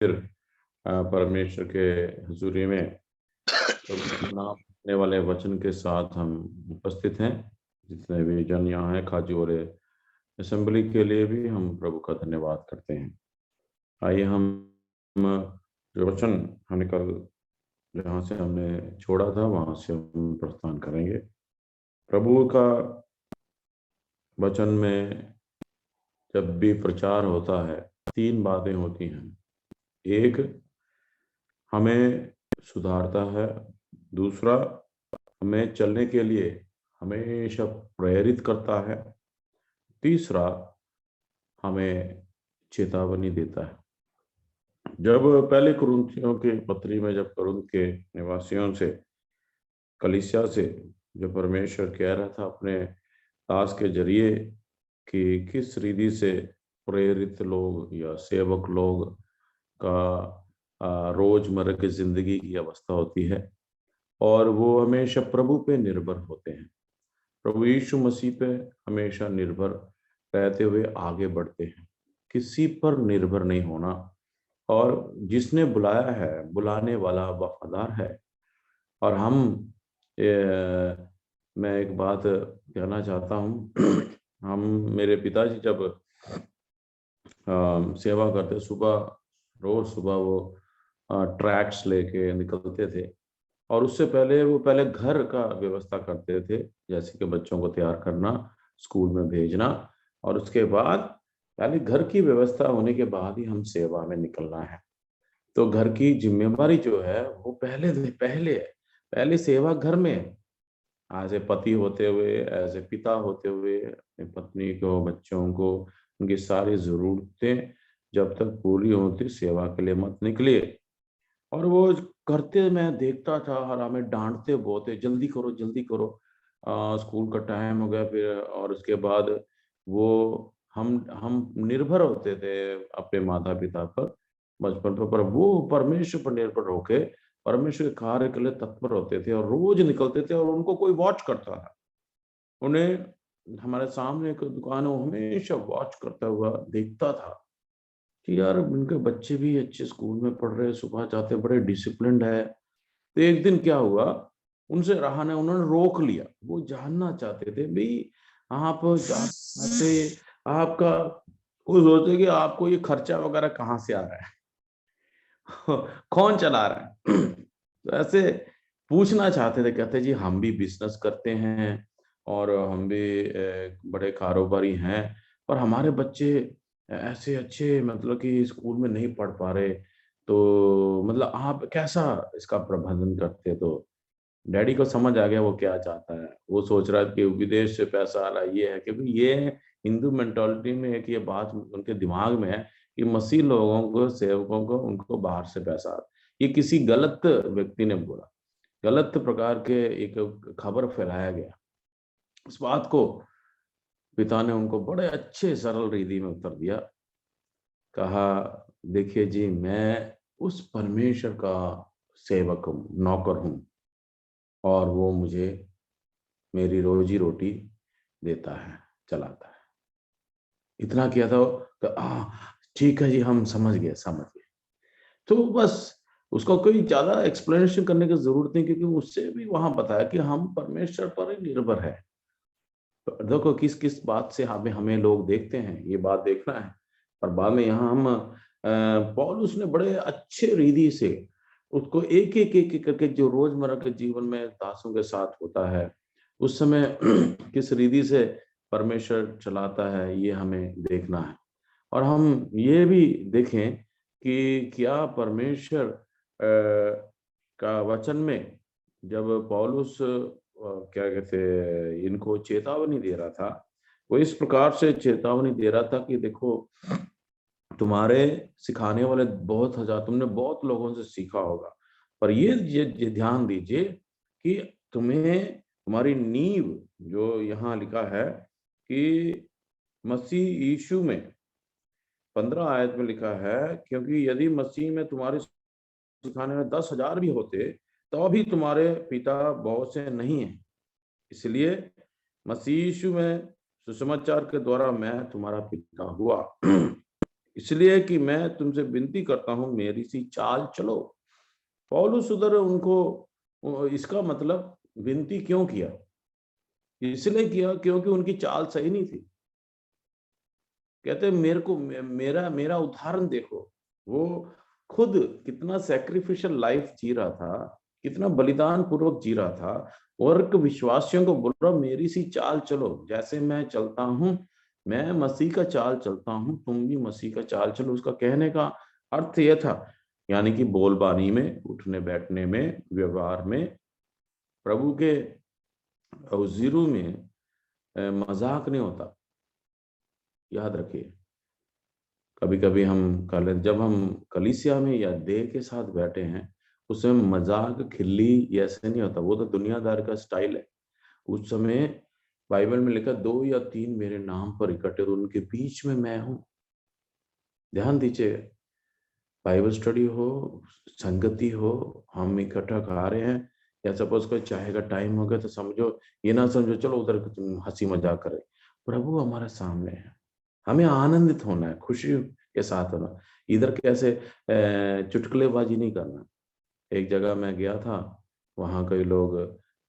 फिर परमेश्वर के हुजूरी में प्रभु के नाम लेने वाले वचन के साथ हम उपस्थित हैं। जितने भी जन यहाँ हैं, खाजूरे असेंबली के लिए भी हम प्रभु का धन्यवाद करते हैं। आइए हम जो वचन हमने कल जहाँ से हमने छोड़ा था वहां से हम प्रस्थान करेंगे। प्रभु का वचन में जब भी प्रचार होता है, तीन बातें होती हैं। एक, हमें सुधारता है। दूसरा, हमें चलने के लिए हमेशा प्रेरित करता है। तीसरा, हमें चेतावनी देता है। जब पहले कुरिन्थियों के पत्री में जब कुरिन्थ के निवासियों से, कलीसिया से, जब परमेश्वर कह रहा था अपने दास के जरिए कि किस रीति से प्रेरित लोग या सेवक लोग का रोजमर्रा की जिंदगी की अवस्था होती है, और वो हमेशा प्रभु पे निर्भर होते हैं, प्रभु यीशु मसीह पे हमेशा निर्भर रहते हुए आगे बढ़ते हैं, किसी पर निर्भर नहीं होना। और जिसने बुलाया है, बुलाने वाला वफादार है। और मैं एक बात कहना चाहता हूँ हम, मेरे पिताजी जब सेवा करते, रोज सुबह वो ट्रैक्स लेके निकलते थे, और उससे पहले वो पहले घर का व्यवस्था करते थे, जैसे कि बच्चों को तैयार करना, स्कूल में भेजना, और उसके बाद पहले घर की व्यवस्था होने के बाद ही हम सेवा में निकलना है। तो घर की जिम्मेवारी जो है वो पहले सेवा घर में, एज ए पति होते हुए, एज ए पिता होते हुए, अपनी पत्नी को, बच्चों को, उनकी सारी जरूरतें जब तक पूरी होती, सेवा के लिए मत निकलिए। और वो करते मैं देखता था, और हमें डांटते बहुत है, जल्दी करो जल्दी करो, स्कूल का टाइम हो गया फिर। और उसके बाद वो हम निर्भर होते थे अपने माता पिता पर बचपन पर वो परमेश्वर पर निर्भर होके परमेश्वर के कार्य के लिए तत्पर होते थे, और रोज निकलते थे, और उनको कोई वॉच करता था। उन्हें हमारे सामने एक दुकान है, वो हमेशा वॉच करता हुआ देखता था कि यार उनके बच्चे भी अच्छे स्कूल में पढ़ रहे, सुबह जाते, बड़े डिसिप्लिन्ड है। तो एक दिन क्या हुआ, उनसे रहा नहीं, उन्होंने रोक लिया। वो जानना चाहते थे, भाई आप जाते, आपका, वो सोचते कि आपको ये खर्चा वगैरह कहाँ से आ रहा है कौन चला रहा है तो ऐसे पूछना चाहते थे। कहते जी हम भी बिजनेस करते हैं, और हम भी बड़े कारोबारी हैं, पर हमारे बच्चे ऐसे अच्छे मतलब कि स्कूल में नहीं पढ़ पा रहे, तो मतलब आप कैसा इसका प्रबंधन करते। तो डैडी को समझ आ गया वो क्या चाहता है। वो सोच रहा है कि विदेश से पैसा आ रहा है, ये है, क्योंकि ये हिंदू मेंटालिटी में एक ये बात उनके दिमाग में है कि मसीह लोगों को, सेवकों को, उनको बाहर से पैसा आ रहा है। ये किसी गलत व्यक्ति ने बोला, गलत प्रकार के एक खबर फैलाया गया। इस बात को पिता ने उनको बड़े अच्छे सरल रीति में उत्तर दिया। कहा, देखिए जी, मैं उस परमेश्वर का सेवक हूँ, नौकर हूँ, और वो मुझे मेरी रोजी रोटी देता है, चलाता है। इतना किया था कि ठीक है जी, हम समझ गए। तो बस उसको कोई ज्यादा एक्सप्लेनेशन करने की जरूरत नहीं, क्योंकि उससे भी वहां बताया कि हम परमेश्वर पर ही निर्भर है। तो देखो किस किस बात से हमें हमें लोग देखते हैं, ये बात देखना है। और बाद में यहाँ हम पौलुस ने बड़े अच्छे रीति से उसको एक करके, जो रोजमर्रा के जीवन में दासों के साथ होता है, उस समय किस रीति से परमेश्वर चलाता है, ये हमें देखना है। और हम ये भी देखें कि क्या परमेश्वर का वचन में जब पौलुस क्या कहते इनको चेतावनी दे रहा था, वो इस प्रकार से चेतावनी दे रहा था कि देखो, तुम्हारे सिखाने वाले बहुत हजार, तुमने बहुत लोगों से सीखा होगा, पर ये ध्यान दीजिए कि तुम्हें, तुम्हारी नींव, जो यहाँ लिखा है कि मसीह यीशु में, 15 आयत में लिखा है, क्योंकि यदि मसीह में तुम्हारे सिखाने में 10,000 भी होते तो भी तुम्हारे पिता बहुत से नहीं है। इसलिए मसीह यीशु में सुसमाचार के द्वारा मैं तुम्हारा पिता हुआ इसलिए कि मैं तुमसे विनती करता हूं, मेरी सी चाल चलो। पौलुस उधर उनको इसका मतलब विनती क्यों किया? इसलिए किया क्योंकि उनकी चाल सही नहीं थी। कहते मेरे को मेरा मेरा उदाहरण देखो। वो खुद कितना सैक्रिफिशियल लाइफ जी रहा था, कितना बलिदान पूर्वक जी रहा था, और विश्वासियों को बोल रहा मेरी सी चाल चलो, जैसे मैं चलता हूं, मैं मसीह का चाल चलता हूं, तुम भी मसीह का चाल चलो। उसका कहने का अर्थ यह था, यानी कि बोलबानी में, उठने बैठने में, व्यवहार में, प्रभु के हुजूरी में मजाक नहीं होता। याद रखिए, कभी कभी जब हम कलीसिया में या देह के साथ बैठे हैं, उसमें मजाक खिल्ली ये ऐसे नहीं होता, वो तो दुनियादार का स्टाइल है। उस समय बाइबल में लिखा, 2 या 3 मेरे नाम पर इकट्ठे, तो उनके बीच में मैं हूं। ध्यान दीजिए, बाइबल स्टडी हो, संगति हो, हम इकट्ठा खा रहे हैं, या सपोज कोई चाय का टाइम हो गया, तो समझो, ये ना समझो चलो उधर हंसी मजाक करे। प्रभु हमारे सामने है, हमें आनंदित होना है, खुशी के साथ होना। इधर कैसे चुटकुलेबाजी नहीं करना। एक जगह मैं गया था, वहां कई लोग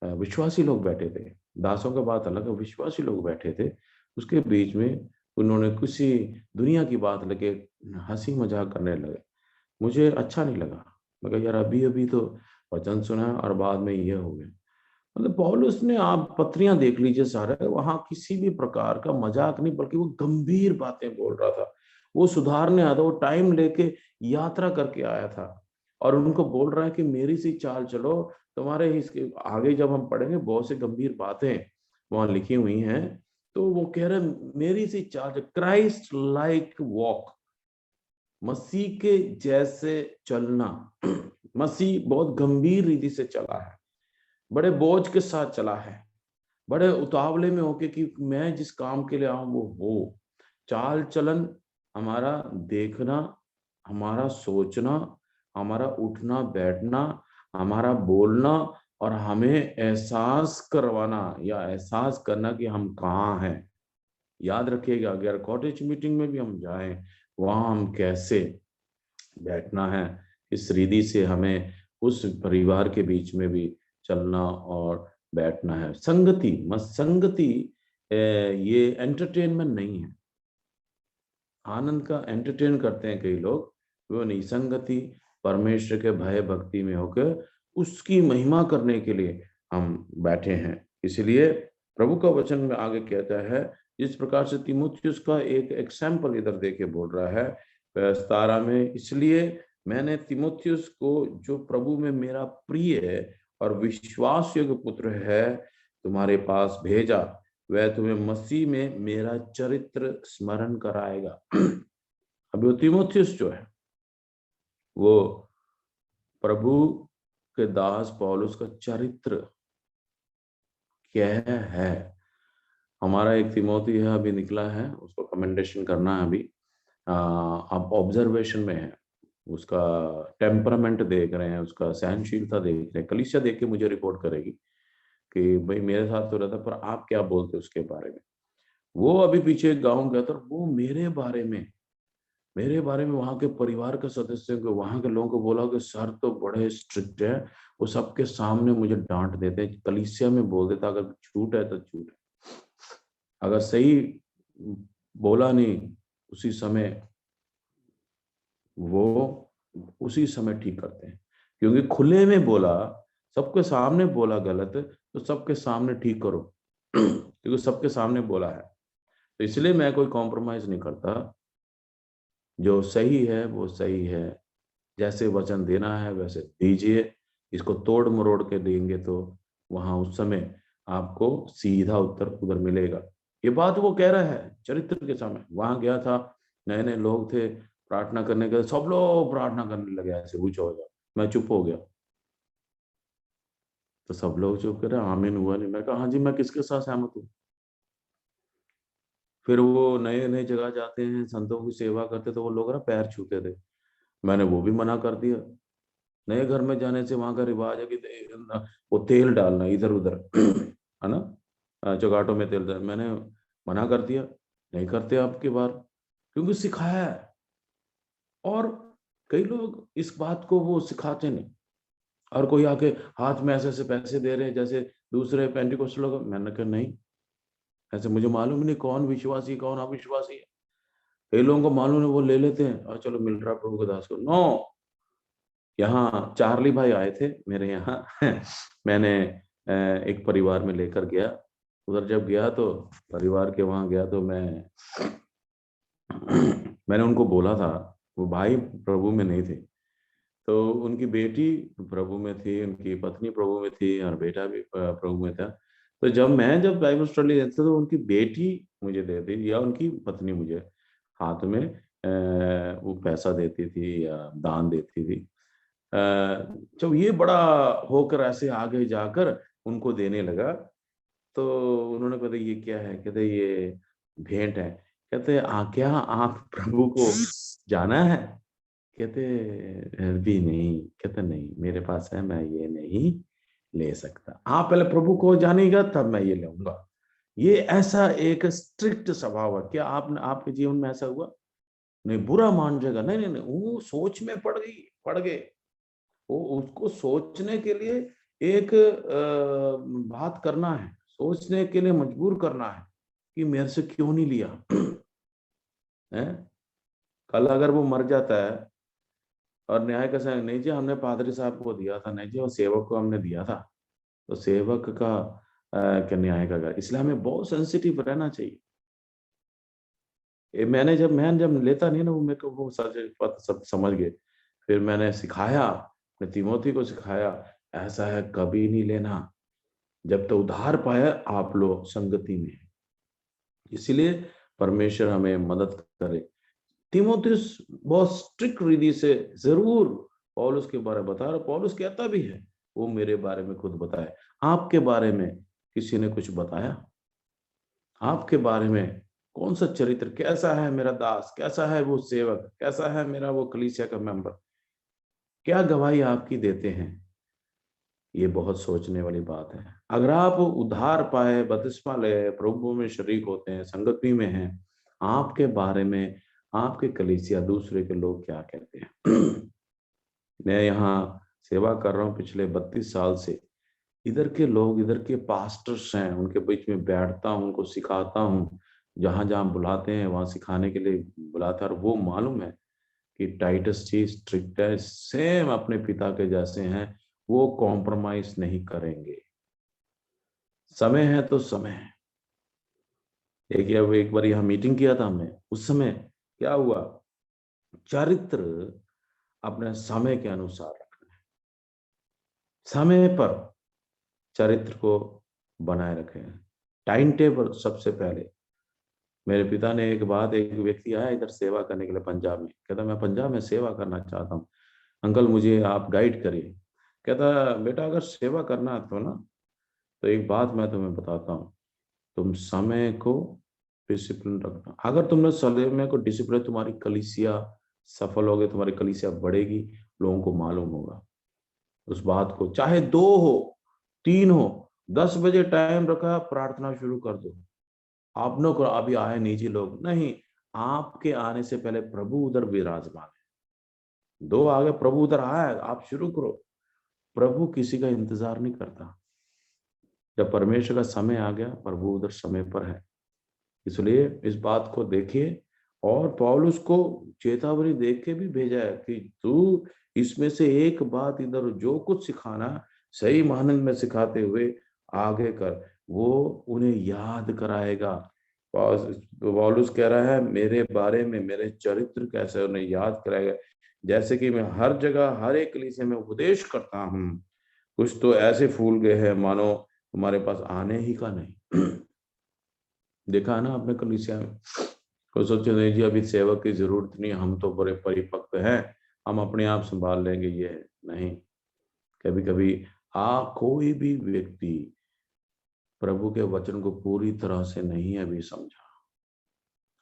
विश्वासी लोग बैठे थे। दासों का बात अलग है, विश्वासी लोग बैठे थे। उसके बीच में उन्होंने किसी दुनिया की बात लेके हंसी मजाक करने लगे। मुझे अच्छा नहीं लगा। मैं कहा यार, अभी अभी तो वचन सुना और बाद में ये हो गया। मतलब पौलुस ने, आप पत्रियां देख लीजिए सारे, वहां किसी भी प्रकार का मजाक नहीं, बल्कि वो गंभीर बातें बोल रहा था। वो सुधारने आया था, वो टाइम लेके यात्रा करके आया था, और उनको बोल रहा है कि मेरी सी चाल चलो। तुम्हारे इसके आगे जब हम पढ़ेंगे, बहुत से गंभीर बातें वहां लिखी हुई हैं। तो वो कह रहे मेरी सी चाल, क्राइस्ट लाइक वॉक, मसीह के जैसे चलना। मसीह बहुत गंभीर रीति से चला है, बड़े बोझ के साथ चला है, बड़े उतावले में होके कि मैं जिस काम के लिए आऊं वो हो। चाल चलन, हमारा देखना, हमारा सोचना, हमारा उठना बैठना, हमारा बोलना, और हमें एहसास करवाना या एहसास करना कि हम कहाँ हैं। याद रखिएगा, अगर कॉटेज मीटिंग में भी हम जाएं, वहां हम कैसे बैठना है, इस रीति से हमें उस परिवार के बीच में भी चलना और बैठना है। संगति मत संगति, ये एंटरटेनमेंट नहीं है। आनंद का एंटरटेन करते हैं कई लोग, वो नहीं। संगति परमेश्वर के भय भक्ति में होकर उसकी महिमा करने के लिए हम बैठे हैं। इसलिए प्रभु का वचन में आगे कहता है, जिस प्रकार से तीमुथियुस का एक एग्जाम्पल इधर देके बोल रहा है 17 में, इसलिए मैंने तीमुथियुस को, जो प्रभु में मेरा प्रिय है और विश्वास योग्य पुत्र है, तुम्हारे पास भेजा। वह तुम्हें मसीह में मेरा चरित्र स्मरण कराएगा। अभी वो तीमुथियुस जो है, वो प्रभु के दास पौलुस का चरित्र क्या है। हमारा एक तिमोथी है, अभी निकला है, उसको कमेंडेशन करना है अभी। आप ऑब्जर्वेशन में है, उसका टेम्परामेंट देख रहे हैं, उसका सहनशीलता देख रहे हैं। कलीसिया देख के मुझे रिपोर्ट करेगी कि भाई मेरे साथ तो रहता, पर आप क्या बोलते उसके बारे में। वो अभी पीछे एक गाँव गया था, वो मेरे बारे में वहां के परिवार के सदस्यों को, वहां के लोगों को बोला कि सर तो बड़े स्ट्रिक्ट है, वो सबके सामने मुझे डांट देते हैं, कलीसिया में बोल देता अगर झूठ है तो झूठ है, अगर सही बोला नहीं उसी समय, वो उसी समय ठीक करते हैं। क्योंकि खुले में बोला, सबके सामने बोला गलत, तो सबके सामने ठीक करो। क्योंकि सबके सामने बोला है, तो इसलिए मैं कोई कॉम्प्रोमाइज नहीं करता। जो सही है वो सही है, जैसे वचन देना है वैसे दीजिए। इसको तोड़ मरोड़ के देंगे तो वहां उस समय आपको सीधा उत्तर उधर मिलेगा। ये बात वो कह रहा है चरित्र के सामने। वहां गया था, नए नए लोग थे, प्रार्थना करने के, सब लोग प्रार्थना करने लगे ऐसे ऊंचा हो जाओ। मैं चुप हो गया, तो सब लोग चुप कर रहे, आमीन हुआ नहीं। मैं कहा हाँ जी, मैं किसके साथ सहमत हूँ। फिर वो नए नए जगह जाते हैं, संतों की सेवा करते, तो वो लोग ना पैर छूते थे, मैंने वो भी मना कर दिया। नए घर में जाने से वहां का रिवाज है कि वो तेल डालना इधर उधर, है ना, चगाटों में तेल डाल, मैंने मना कर दिया, नहीं करते आपकी बार, क्योंकि सिखाया है। और कई लोग इस बात को वो सिखाते नहीं, और कोई आके हाथ में ऐसे-ऐसे पैसे दे रहे हैं जैसे दूसरे पेंटिकोस्टल लोग। मैंने कहा नहीं, ऐसे मुझे मालूम ही नहीं कौन विश्वासी है, कौन अविश्वासी है। कई लोगों को मालूम है, वो ले लेते हैं और चलो मिल रहा प्रभु के दास को। नो, यहाँ चार्ली भाई आए थे मेरे यहाँ मैंने एक परिवार में लेकर गया। उधर जब गया तो परिवार के वहाँ गया तो मैंने उनको बोला था, वो भाई प्रभु में नहीं थे, तो उनकी बेटी प्रभु में थी, उनकी पत्नी प्रभु में थी और बेटा भी प्रभु में था। तो जब बाइबल स्टडी देता तो उनकी बेटी मुझे देती या उनकी पत्नी मुझे हाथ में वो पैसा देती थी या दान देती थी। जब ये बड़ा होकर ऐसे आगे जाकर उनको देने लगा, तो उन्होंने कहा ये क्या है? कहते ये भेंट है। कहते क्या आप प्रभु को जाना है? कहते भी नहीं। कहते नहीं, मेरे पास है, मैं ये नहीं ले सकता। आप पहले प्रभु को जानेगा तब मैं ये लूंगा। ये ऐसा एक स्ट्रिक्ट स्वभाव है। क्या आपने आपके जीवन में ऐसा हुआ? नहीं, बुरा मान जाएगा। नहीं नहीं नहीं, वो सोच में पड़ गए। वो उसको सोचने के लिए एक बात करना है, सोचने के लिए मजबूर करना है कि मेरे से क्यों नहीं लिया। है? कल अगर वो मर जाता है और न्याय का समय, नहीं जी हमने पादरी साहब को दिया था, नहीं जी वो सेवक को हमने दिया था, तो सेवक का क्या न्याय का? इसलिए हमें बहुत सेंसिटिव रहना चाहिए। मैं जब लेता नहीं ना, वो मेरे को वो सब समझ गए। फिर मैंने सिखाया, अपने तिमोथी को सिखाया, ऐसा है कभी नहीं लेना जब तो उधार पाया आप लोग संगति में। इसीलिए परमेश्वर हमें मदद करे। तीमुथियुस बहुत स्ट्रिक्ट रीति से जरूर पौलुस के बारे में बता रहा। पौलुस कहता भी है वो मेरे बारे में खुद बताए। आपके बारे में किसी ने कुछ बताया? आपके बारे में कौन सा चरित्र, कैसा है मेरा दास, कैसा है वो सेवक, कैसा है मेरा वो कलीसिया का मेंबर, क्या गवाही आपकी देते हैं? ये बहुत सोचने वाली बात है। अगर आप उद्धार पाए, बपतिस्मा ले, प्रभु में शरीक होते हैं, संगति में हैं, आपके बारे में आपके कलीसिया दूसरे के लोग क्या कहते हैं? मैं यहाँ सेवा कर रहा हूँ पिछले 32 साल से। इधर के लोग, इधर के पास्टर्स हैं, उनके बीच में बैठता हूँ, उनको सिखाता हूँ। जहां जहां बुलाते हैं वहां सिखाने के लिए बुलाता है, और वो मालूम है कि टाइटस जी स्ट्रिक्ट है, सेम अपने पिता के जैसे हैं, वो कॉम्प्रोमाइज नहीं करेंगे। समय है तो समय है। एक बार यहाँ मीटिंग किया था हमने, उस समय क्या हुआ, चरित्र अपने समय के अनुसार रखना है। समय पर चरित्र को बनाए रखें। टाइम टेबल सबसे पहले। मेरे पिता ने एक व्यक्ति आया इधर सेवा करने के लिए पंजाब में, कहता मैं पंजाब में सेवा करना चाहता हूँ, अंकल मुझे आप गाइड करिए। कहता बेटा अगर सेवा करना है तो ना, तो एक बात मैं तुम्हें बताता हूँ, तुम समय को डिसिप्लिन रखना। अगर तुमने समय को डिसिप्लिन, तुम्हारी कलीसिया सफल होगी, तुम्हारी कलीसिया बढ़ेगी, लोगों को मालूम होगा उस बात को। चाहे 2 हो 3 हो, 10 बजे टाइम रखा, प्रार्थना शुरू कर दो। आप नो करो अभी आए नहीं जी लोग, नहीं, आपके आने से पहले प्रभु उधर विराजमान है। 2 आ गए, प्रभु उधर आया, आप शुरू करो। प्रभु किसी का इंतजार नहीं करता। जब परमेश्वर का समय आ गया, प्रभु उधर समय पर है। इसलिए इस बात को देखिए, और पौलुस को चेतावनी देख के भी भेजा है कि तू इसमें से एक बात इधर जो कुछ सिखाना सही मानंद में सिखाते हुए आगे कर, वो उन्हें याद कराएगा। पौलुस कह रहा है मेरे बारे में, मेरे चरित्र कैसे उन्हें याद कराएगा। जैसे कि मैं हर जगह हर एक कलीसिया में उपदेश करता हूँ, कुछ तो ऐसे फूल गए हैं मानो तुम्हारे पास आने ही का नहीं। देखा है ना आपने कलीसिया में, कोई सोचे नहीं जी अभी सेवक की जरूरत नहीं, हम तो बड़े परिपक्व हैं, हम अपने आप संभाल लेंगे। ये नहीं, कभी कभी कोई भी व्यक्ति प्रभु के वचन को पूरी तरह से नहीं अभी समझा।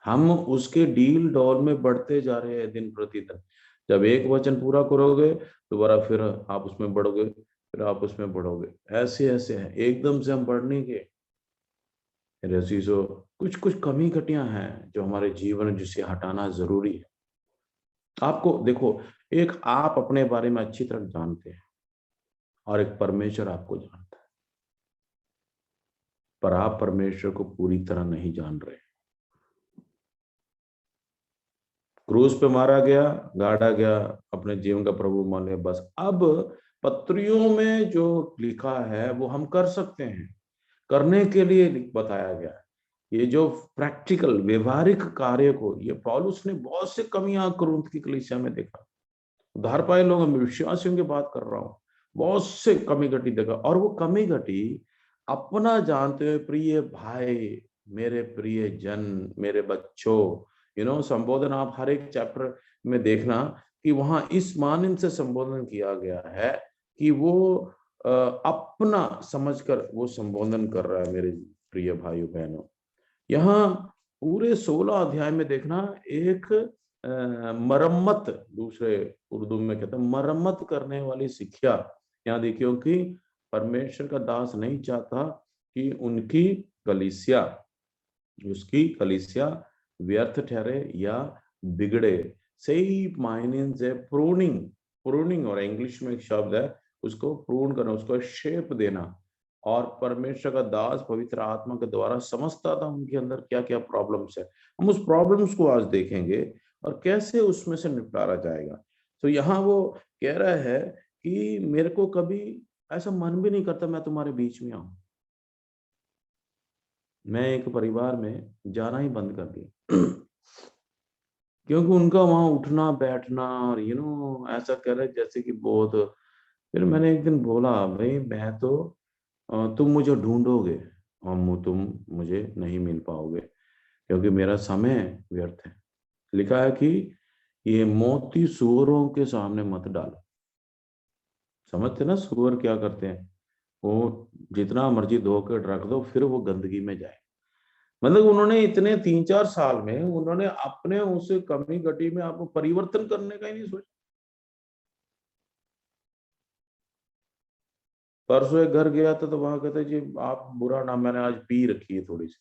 हम उसके डील डॉल में बढ़ते जा रहे हैं दिन प्रतिदिन। जब एक वचन पूरा करोगे दोबारा फिर आप उसमें बढ़ोगे, फिर आप उसमें बढ़ोगे। ऐसे ऐसे है, एकदम से हम बढ़ नहीं गए। मेरे अजीजों, कुछ कुछ कमी घटियां हैं जो हमारे जीवन में जिसे हटाना जरूरी है। आपको देखो, एक आप अपने बारे में अच्छी तरह जानते हैं और एक परमेश्वर आपको जानता है, पर आप परमेश्वर को पूरी तरह नहीं जान रहे। क्रूस पे मारा गया, गाड़ा गया, अपने जीवन का प्रभु मान लिया, बस। अब पत्रियों में जो लिखा है वो हम कर सकते हैं, करने के लिए बताया गया है। ये जो प्रैक्टिकल व्यवहारिक कार्य को, ये पौलुस ने बहुत से कमियां कुरिन्थ की कलीसिया में देखा। उधार पाए लोग, मैं विश्वासियों की बात कर रहा हूँ, बहुत से कमी घटी देखा। और वो कमी घटी अपना जानते हुए, प्रिय भाई, मेरे प्रिय जन, मेरे बच्चों, संबोधन आप हर एक चैप्टर में देखना कि वहां इस मानन से संबोधन किया गया है कि वो अपना समझकर वो संबोधन कर रहा है, मेरे प्रिय भाइयों बहनों। यहाँ पूरे 16 अध्याय में देखना एक मरम्मत, दूसरे उर्दू में कहते हैं मरम्मत करने वाली शिक्षा यहाँ देखियो कि परमेश्वर का दास नहीं चाहता कि उनकी कलीसिया, उसकी कलीसिया व्यर्थ ठहरे या बिगड़े। सही मायने से प्रूनिंग, प्रूनिंग और इंग्लिश में एक शब्द है, उसको प्रून करना, उसको शेप देना। और परमेश्वर का दास पवित्र आत्मा के द्वारा समझता था उनके अंदर क्या क्या प्रॉब्लम्स है। हम उस प्रॉब्लम्स को आज देखेंगे और कैसे उसमें से निपटारा जाएगा। तो यहाँ वो कह रहा है कि मेरे को कभी ऐसा मन भी नहीं करता मैं तुम्हारे बीच में आऊं। मैं एक परिवार में जाना ही बंद कर दिया क्योंकि उनका वहां उठना बैठना और ऐसा कह रहे जैसे कि बहुत। फिर मैंने एक दिन बोला, भाई मैं तो तुम मुझे ढूंढोगे और तुम मुझे नहीं मिल पाओगे क्योंकि मेरा समय व्यर्थ है। लिखा है कि ये मोती सुअरों के सामने मत डालो। समझते ना सुअर क्या करते हैं? वो जितना मर्जी धोकर रख दो, फिर वो गंदगी में जाए। मतलब उन्होंने इतने 3-4 साल में उन्होंने अपने उस कमी घटी में आपको परिवर्तन करने का ही नहीं सोचा। परसों एक घर गया था तो वहां कहते जी आप बुरा ना, मैंने आज पी रखी है थोड़ी सी।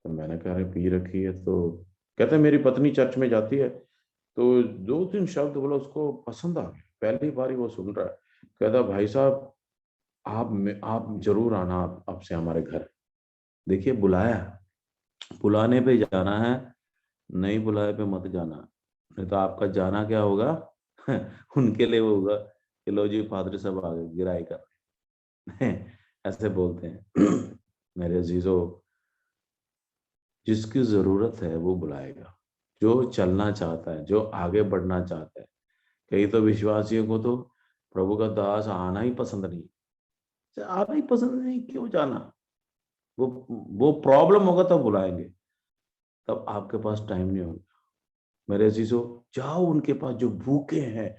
तो मैंने कहा अरे पी रखी है? तो कहते मेरी पत्नी चर्च में जाती है। तो 2-3 शब्द बोला, उसको पसंद आ गया, पहली बार ही वो सुन रहा है। कहता भाई साहब आप जरूर आना, आप आपसे हमारे घर। देखिए बुलाया, बुलाने पे जाना है, नहीं बुलाए पे मत जाना, नहीं तो आपका जाना क्या होगा उनके लिए वो होगा कि लो जी फादर साहब आ गए गिराई कर रहे हैं। ऐसे बोलते हैं मेरे अजीजों, जिसकी जरूरत है वो बुलाएगा, जो चलना चाहता है, जो आगे बढ़ना चाहता है। कई तो विश्वासियों को तो प्रभु का दास आना ही पसंद नहीं। आना ही पसंद नहीं, क्यों जाना? वो वो प्रॉब्लम होगा तब बुलाएंगे, तब आपके पास टाइम नहीं होगा। मेरे अजीजों, जाओ उनके पास जो भूखे हैं,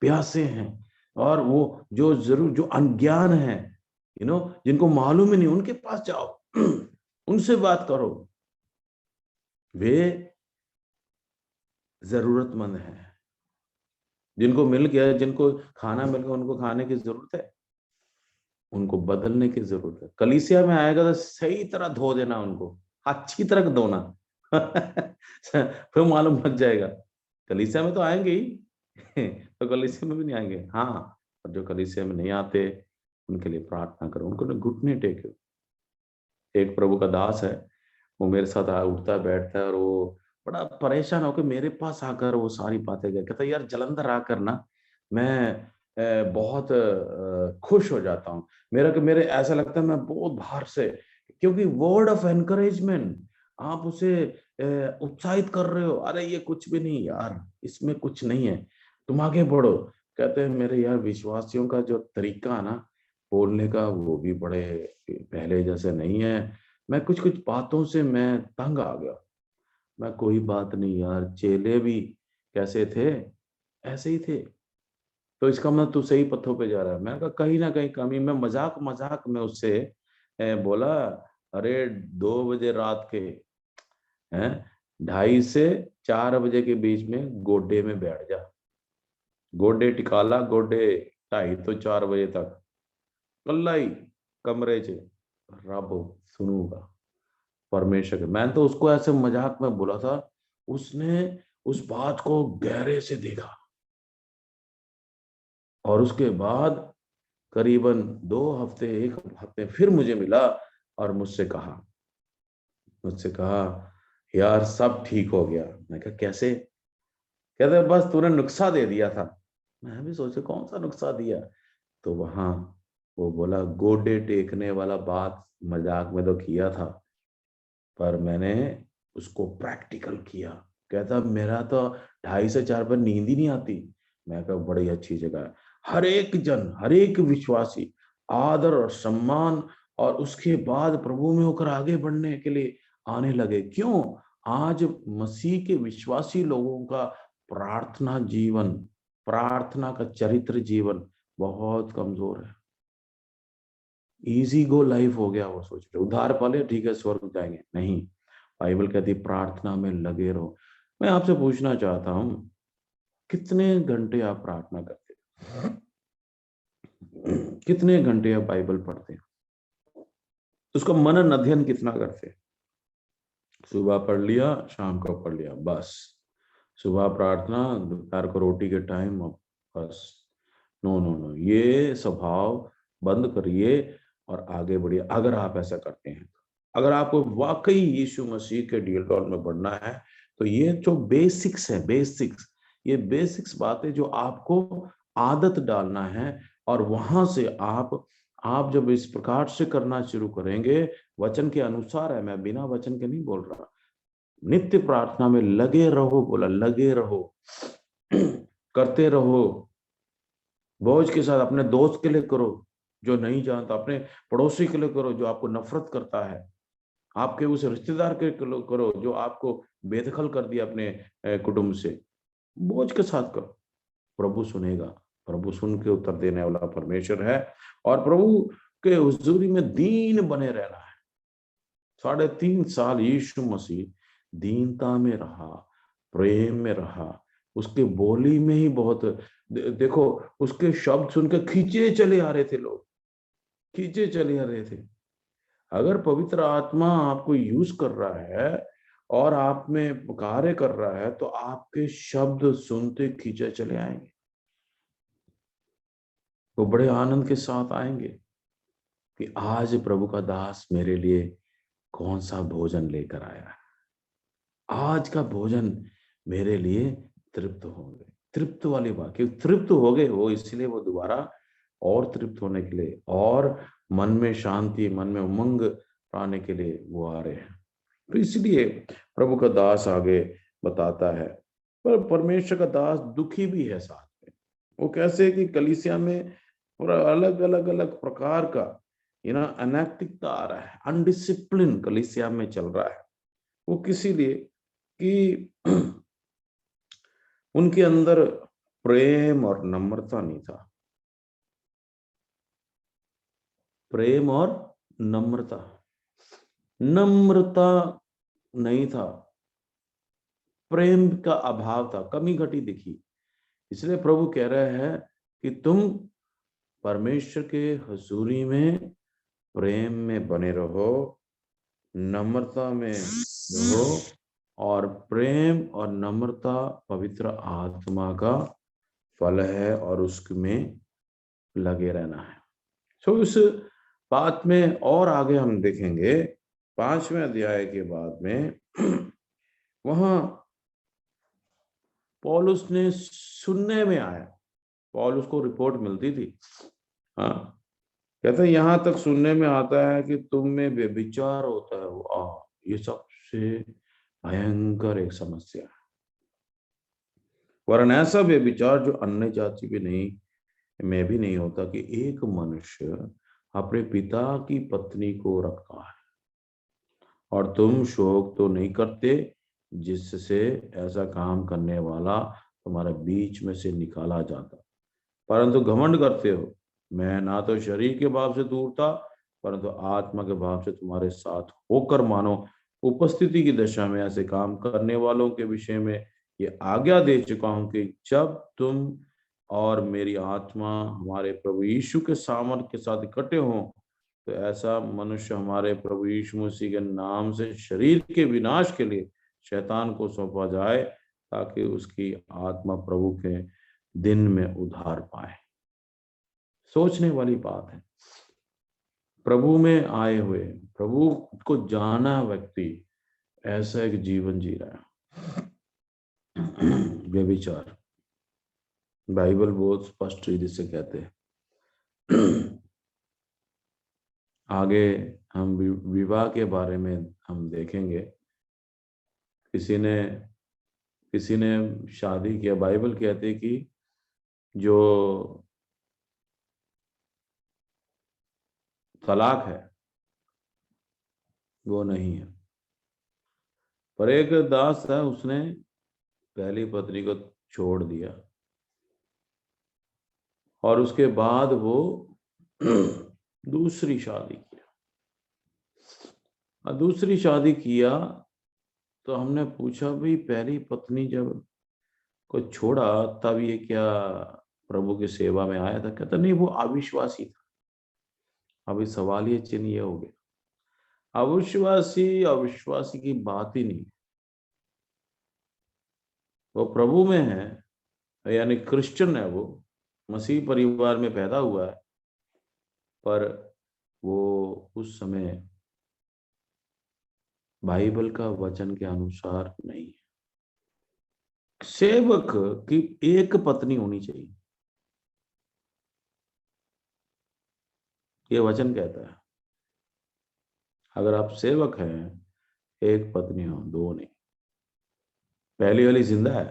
प्यासे हैं, और वो जो जरूर जो अनज्ञान है, जिनको मालूम ही नहीं, उनके पास जाओ उनसे बात करो। वे जरूरतमंद हैं, जिनको मिल गया, जिनको खाना मिल गया, उनको खाने की जरूरत है, उनको बदलने की जरूरत है। कलीसिया में आएगा तो सही तरह धो देना उनको, अच्छी तरह धोना फिर मालूम लग जाएगा। कलीसिया में तो आएंगे ही तो कलीसिया में भी नहीं आएंगे। हाँ, और जो कलीसिया में नहीं आते उनके लिए प्रार्थना करो, उनको घुटने टेको। एक प्रभु का दास है, वो मेरे साथ उठता बैठता है और वो बड़ा परेशान होकर मेरे पास आकर वो सारी बातें कहता है, यार जलंधर आकर ना मैं बहुत खुश हो जाता हूँ। मेरे ऐसा लगता है मैं बहुत बाहर से, क्योंकि वर्ड ऑफ एनकरेजमेंट, आप उसे उत्साहित कर रहे हो, अरे ये कुछ भी नहीं यार, इसमें कुछ नहीं है, तुम आगे बढ़ो। कहते हैं मेरे यार विश्वासियों का जो तरीका है ना बोलने का, वो भी बड़े पहले जैसे नहीं है। मैं कुछ कुछ बातों से मैं तंग आ गया। मैं कोई बात नहीं यार, चेले भी कैसे थे ऐसे ही थे। तो इसका मतलब तू सही पथों पे जा रहा है। मैंने कहा कहीं ना कहीं कमी। मैं मजाक मजाक में उससे बोला, अरे 2 बजे रात के हैं, 2:30 से 4 बजे के बीच में गोडे में बैठ जा। गोडे टिकाला, गोडे 2:30 तो 4 बजे तक कल्ला ही कमरे च रब सुनूगा परमेश्वर के। मैं तो उसको ऐसे मजाक में बोला था, उसने उस बात को गहरे से देखा और उसके बाद करीबन 2 हफ्ते 1 हफ्ते फिर मुझे मिला और मुझसे कहा यार सब ठीक हो गया। मैं कहा कैसे? कहते बस तूने नुस्खा दे दिया था। मैं भी सोचा कौन सा नुस्खा दिया? तो वहां वो बोला गोडे टेकने वाला बात मजाक में तो किया था, पर मैंने उसको प्रैक्टिकल किया। कहता मेरा तो 2.5 से 4 पर नींद ही नहीं आती। मैं कहा बड़ी अच्छी जगह है। हर एक विश्वासी आदर और सम्मान और उसके बाद प्रभु में होकर आगे बढ़ने के लिए आने लगे। क्यों? आज मसीह के विश्वासी लोगों का प्रार्थना जीवन, प्रार्थना का चरित्र जीवन बहुत कमजोर है। इजी गो लाइफ हो गया। वो सोच रहे उधार पाले ठीक है स्वर्ग जाएंगे, नहीं। बाइबल कहती प्रार्थना में लगे रहो। मैं आपसे पूछना चाहता हूं कितने घंटे आप प्रार्थना करते हैं? कितने घंटे आप बाइबल पढ़ते हैं? उसका मनन अध्ययन कितना करते हैं? सुबह पढ़ लिया, शाम को पढ़ लिया, बस। सुबह प्रार्थना, दोपहर को रोटी के टाइम, बस। नो नो नो, ये स्वभाव बंद करिए और आगे बढ़िए। अगर आप ऐसा करते हैं, अगर आपको वाकई यीशु मसीह के डीएल में बढ़ना है, तो ये जो बेसिक्स है, ये बेसिक्स बातें जो आपको आदत डालना है, और वहां से आप जब इस प्रकार से करना शुरू करेंगे, वचन के अनुसार है, मैं बिना वचन के नहीं बोल रहा, नित्य प्रार्थना में लगे रहो, बोला लगे रहो, करते रहो। बोझ के साथ अपने दोस्त के लिए करो जो नहीं जानता, अपने पड़ोसी के लिए करो जो आपको नफरत करता है, आपके उस रिश्तेदार के लिए करो जो आपको बेदखल कर दिया अपने कुटुंब से। बोझ के साथ करो, प्रभु सुनेगा। प्रभु सुन के उत्तर देने वाला परमेश्वर है। और प्रभु के हुजूरी में दीन बने रहना है। 3.5 साल यीशु मसीह दीनता में रहा, प्रेम में रहा। उसके बोली में ही बहुत देखो, उसके शब्द सुनकर खींचे चले आ रहे थे लोग, खींचे चले आ रहे थे। अगर पवित्र आत्मा आपको यूज कर रहा है और आप में कार्य कर रहा है, तो आपके शब्द सुनते खींचे चले आएंगे। वो बड़े आनंद के साथ आएंगे कि आज प्रभु का दास मेरे लिए कौन सा भोजन लेकर आया है। आज का भोजन मेरे लिए तृप्त होंगे। तृप्त वाली बात, क्योंकि तृप्त हो गए वो, इसलिए वो दोबारा और तृप्त होने के लिए और मन में शांति, मन में उमंग पाने के लिए वो आ रहे हैं। तो इसलिए प्रभु का दास आगे बताता है, पर परमेश्वर का दास दुखी भी है साथ में। वो कैसे कि कलीसिया में पूरा अलग प्रकार का अनैतिकता आ रहा है, अनडिसिप्लिन कलीसिया में चल रहा है। वो किसी लिए कि उनके अंदर प्रेम और नम्रता नहीं था। प्रेम और नम्रता नम्रता नहीं था, प्रेम का अभाव था, कमी घटी दिखी। इसलिए प्रभु कह रहे हैं कि तुम परमेश्वर के हुजूरी में प्रेम में बने रहो, नम्रता में रहो। और प्रेम और नम्रता पवित्र आत्मा का फल है और उसमें लगे रहना है। सो इस बात में और आगे हम देखेंगे 5वें अध्याय के बाद में वहां पौलुस ने सुनने में आया, पौलुस को रिपोर्ट मिलती थी, हाँ, कहते यहां तक सुनने में आता है कि तुम में व्यभिचार होता है। ये सबसे भयंकर एक समस्या है। वरन ऐसा व्यभिचार जो अन्य जाति में भी नहीं होता कि एक मनुष्य अपने पिता की पत्नी को रखता है। और तुम शोक तो नहीं करते जिससे ऐसा काम करने वाला तुम्हारे बीच में से निकाला जाता, परंतु घमंड करते हो। मैं ना तो शरीर के भाव से दूर था, परंतु आत्मा के भाव से तुम्हारे साथ होकर मानो उपस्थिति की दशा में ऐसे काम करने वालों के विषय में ये आज्ञा दे चुका हूं कि जब तुम और मेरी आत्मा हमारे प्रभु यीशु के सामर्थ्य के साथ इकट्ठे हों, तो ऐसा मनुष्य हमारे प्रभु यीशु मसीह के नाम से शरीर के विनाश के लिए शैतान को सौंपा जाए ताकि उसकी आत्मा प्रभु के दिन में उधार पाए। सोचने वाली बात है। प्रभु में आए हुए, प्रभु को जाना व्यक्ति ऐसा एक जीवन जी रहा है। व्यभिचार, बाइबल बहुत स्पष्ट रीति से कहते हैं। आगे हम विवाह के बारे में हम देखेंगे। किसी ने शादी किया, बाइबल कहते कि जो तलाक है वो नहीं है, पर एक दास है, उसने पहली पत्नी को छोड़ दिया और उसके बाद वो दूसरी शादी किया। और दूसरी शादी किया तो हमने पूछा, भाई पहली पत्नी जब को छोड़ा तब ये क्या प्रभु की सेवा में आया था? कहता नहीं, वो अविश्वासी था। अभी सवाल ये चिन्ह ये हो गया, अविश्वासी की बात ही नहीं। वो प्रभु में है, यानी क्रिश्चियन है, वो मसीह परिवार में पैदा हुआ है, पर वो उस समय बाइबल का वचन के अनुसार नहीं है। सेवक की एक पत्नी होनी चाहिए, ये वचन कहता है। अगर आप सेवक हैं, एक पत्नी हो, दो नहीं। पहली वाली जिंदा है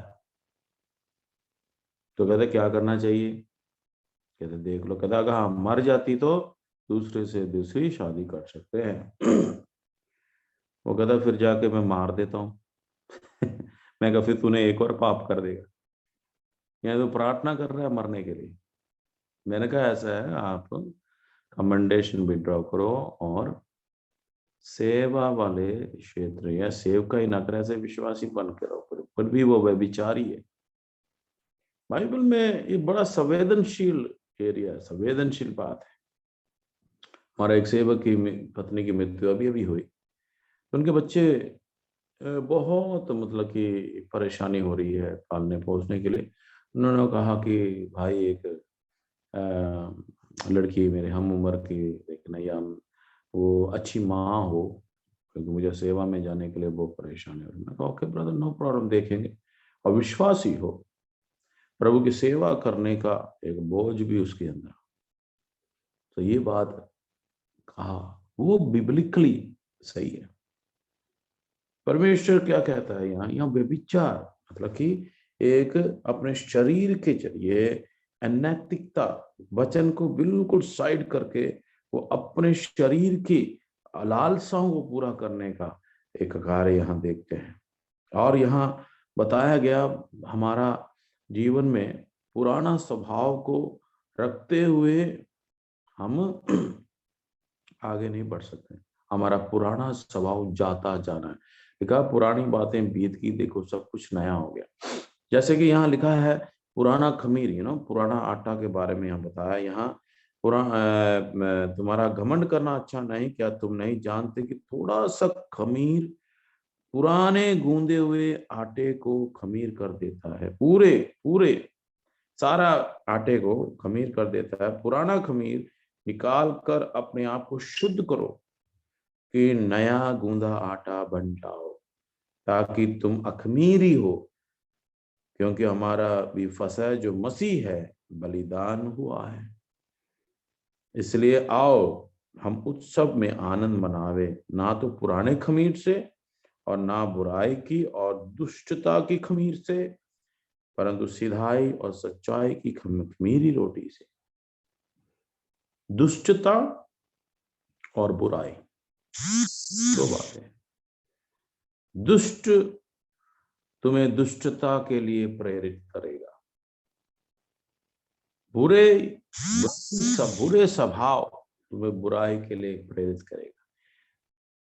तो कहते क्या करना चाहिए? कहते देख लो। कहता अगर हाँ मर जाती तो दूसरे से दूसरी शादी कर सकते हैं। वो कहता फिर जाके मैं मार देता हूँ। मैं कहा फिर तूने एक और पाप कर देगा। यहाँ तो प्रार्थना कर रहा है मरने के लिए। मैंने कहा ऐसा है, आप कमेंडेशन विड्रॉ करो और सेवा वाले क्षेत्र या सेवका ही ना करे, ऐसे विश्वासी बन के रहो, पर भी वो व्यभिचारी है। बाइबल में ये बड़ा संवेदनशील एरिया है, संवेदनशील बात है। हमारा एक सेवक की पत्नी की मृत्यु अभी अभी हुई, तो उनके बच्चे बहुत मतलब कि परेशानी हो रही है पालने पोसने के लिए। उन्होंने कहा कि भाई एक लड़की मेरे हम उम्र की देखना, या वो अच्छी माँ हो, क्योंकि मुझे सेवा में जाने के लिए बहुत परेशान है। मैं कहा ओके ब्रदर, नो प्रॉब्लम, देखेंगे। और विश्वासी हो, प्रभु की सेवा करने का एक बोझ भी उसके अंदर। तो ये बात कहा, वो बिब्लिकली सही है। परमेश्वर क्या कहता है यहाँ व्यभिचार मतलब कि एक अपने शरीर के जरिए अनैतिकता, वचन को बिल्कुल साइड करके वो अपने शरीर की लालसाओं को पूरा करने का एक कार्य यहाँ देखते हैं। और यहाँ बताया गया, हमारा जीवन में पुराना स्वभाव को रखते हुए हम आगे नहीं बढ़ सकते। हमारा पुराना स्वभाव जाता जाना है। लिखा पुरानी बातें बीत की, देखो सब कुछ नया हो गया। जैसे कि यहाँ लिखा है पुराना खमीर, पुराना आटा के बारे में यहाँ बताया। यहाँ तुम्हारा घमंड करना अच्छा नहीं, क्या तुम नहीं जानते कि थोड़ा सा खमीर पुराने गूंदे हुए आटे को खमीर कर देता है, पूरे पूरे सारा आटे को खमीर कर देता है। पुराना खमीर निकाल कर अपने आप को शुद्ध करो कि नया गूंदा आटा बन जाओ, ताकि तुम अखमीरी हो, क्योंकि हमारा भी फसह जो मसीह है बलिदान हुआ है। इसलिए आओ हम उत्सव में आनंद मनावे, ना तो पुराने खमीर से और ना बुराई की और दुष्टता की खमीर से, परंतु सिधाई और सच्चाई की खमीरी रोटी से। दुष्टता और बुराई दो बातें। दुष्ट तुम्हें दुष्टता के लिए प्रेरित करेगा, बुरे स्वभाव तुम्हें बुराई के लिए प्रेरित करेगा।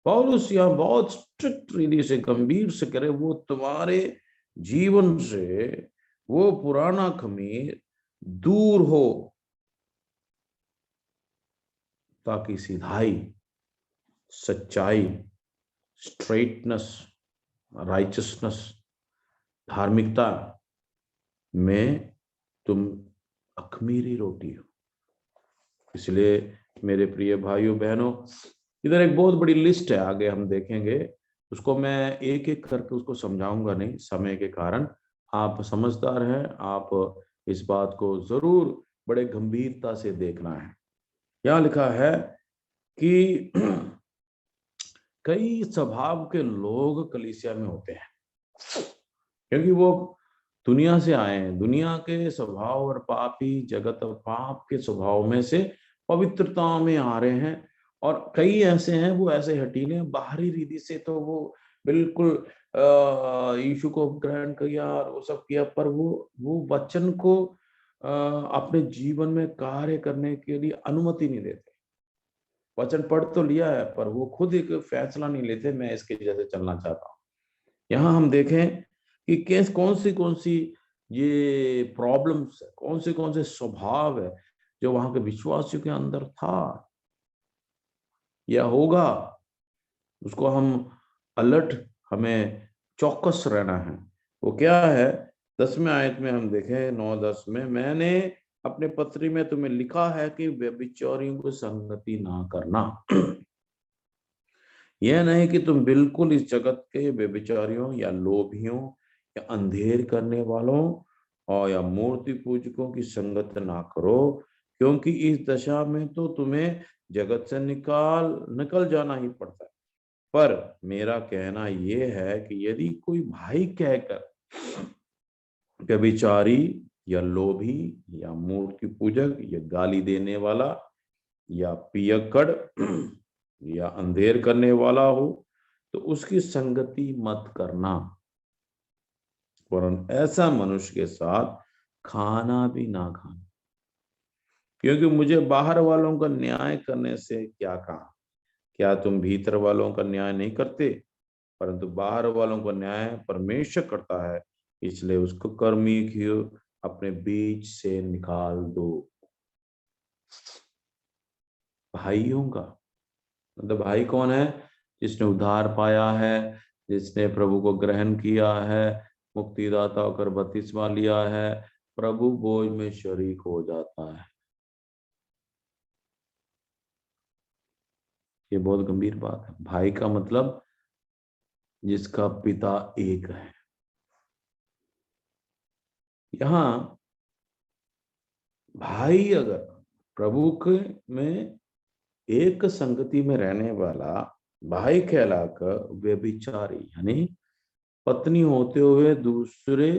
पौलुस यहाँ बहुत स्ट्रिक्ट रीति से, गंभीर से करे, वो तुम्हारे जीवन से वो पुराना खमीर दूर हो, ताकि सीधाई, सच्चाई, स्ट्रेटनेस, राइचसनेस धार्मिकता में तुम अखमीरी रोटी हो। इसलिए मेरे प्रिय भाइयों बहनों, इधर एक बहुत बड़ी लिस्ट है, आगे हम देखेंगे उसको। मैं एक एक करके उसको समझाऊंगा नहीं समय के कारण। आप समझदार हैं, आप इस बात को जरूर बड़े गंभीरता से देखना है। यहाँ लिखा है कि कई स्वभाव के लोग कलीसिया में होते हैं, क्योंकि वो दुनिया से आए हैं। दुनिया के स्वभाव और पापी जगत और पाप के स्वभाव में से पवित्रता में आ रहे हैं। और कई ऐसे हैं, वो ऐसे हटीले हैं, बाहरी रीति से तो वो बिल्कुल यीशु को ग्रहण किया और वो सब किया, पर वो वचन को अपने जीवन में कार्य करने के लिए अनुमति नहीं देते। वचन पढ़ तो लिया है, पर वो खुद एक फैसला नहीं लेते, मैं इसके जैसे चलना चाहता हूँ। यहाँ हम देखें कि कैस कौन सी ये प्रॉब्लम्स, कौन से स्वभाव है जो वहां के विश्वासियों के अंदर था या होगा, उसको हम अलर्ट, हमें चौकस रहना है। वो क्या है? 10वें आयत में हम देखें, 9-10 में, मैंने अपने पत्री में तुम्हें लिखा है कि व्यभिचारियों को संगति ना करना। यह नहीं कि तुम बिल्कुल इस जगत के व्यभिचारियों या लोभियों या अंधेर करने वालों और या मूर्ति पूजकों की संगत ना करो, क्योंकि इस दशा में तो तुम्हें जगत से निकल जाना ही पड़ता है। पर मेरा कहना यह है कि यदि कोई भाई कहकर व्यभिचारी या लोभी या मूर्ति पूजक या गाली देने वाला या पियक्कड़ या अंधेर करने वाला हो, तो उसकी संगति मत करना, वरन ऐसा मनुष्य के साथ खाना भी ना खाना। क्योंकि मुझे बाहर वालों का न्याय करने से क्या कहा? क्या तुम भीतर वालों का न्याय नहीं करते? परंतु बाहर वालों का न्याय परमेश्वर करता है, इसलिए उसको कर्मी की अपने बीच से निकाल दो। भाइयों का मतलब भाई कौन है? जिसने उद्धार पाया है, जिसने प्रभु को ग्रहण किया है, मुक्तिदाता होकर बपतिस्मा लिया है, प्रभु भोज में शरीक हो जाता है। ये बहुत गंभीर बात है। भाई का मतलब जिसका पिता एक है। यहाँ भाई अगर प्रभु के में एक संगति में रहने वाला भाई कहलाकर व्यभिचारी, यानी पत्नी होते हुए दूसरे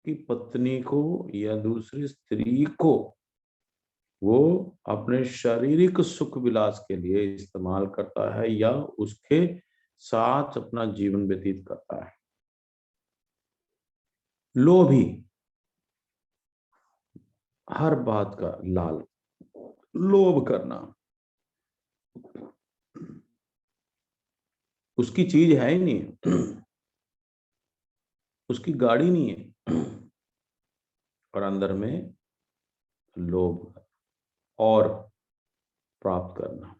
की पत्नी को या दूसरी स्त्री को वो अपने शारीरिक सुख विलास के लिए इस्तेमाल करता है या उसके साथ अपना जीवन व्यतीत करता है। लोभी, हर बात का लाल, लोभ करना, उसकी चीज है ही नहीं, उसकी गाड़ी नहीं है, और अंदर में लोभ और प्राप्त करना।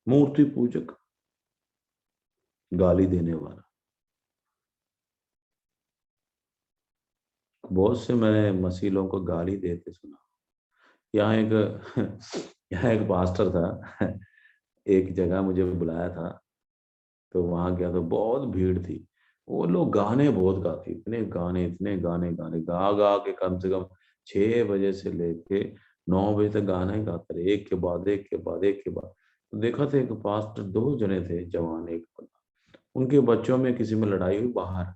मूर्ति पूजक, गाली देने वाला, बहुत से मैंने मसीह लोगों को गाली देते सुना। यहाँ एक यहाँ एक पास्टर था, एक जगह मुझे बुलाया था, तो वहां गया तो बहुत भीड़ थी। वो लोग गाने बहुत गाते, इतने गाने गाने गा गा के कम से कम 6 बजे से लेके 9 बजे तक गाना ही गाते रहे, एक के बाद एक के बाद एक के बाद। तो देखा था एक पास्टर, 2 जने थे जवान, एक बंदा, उनके बच्चों में किसी में लड़ाई हुई बाहर।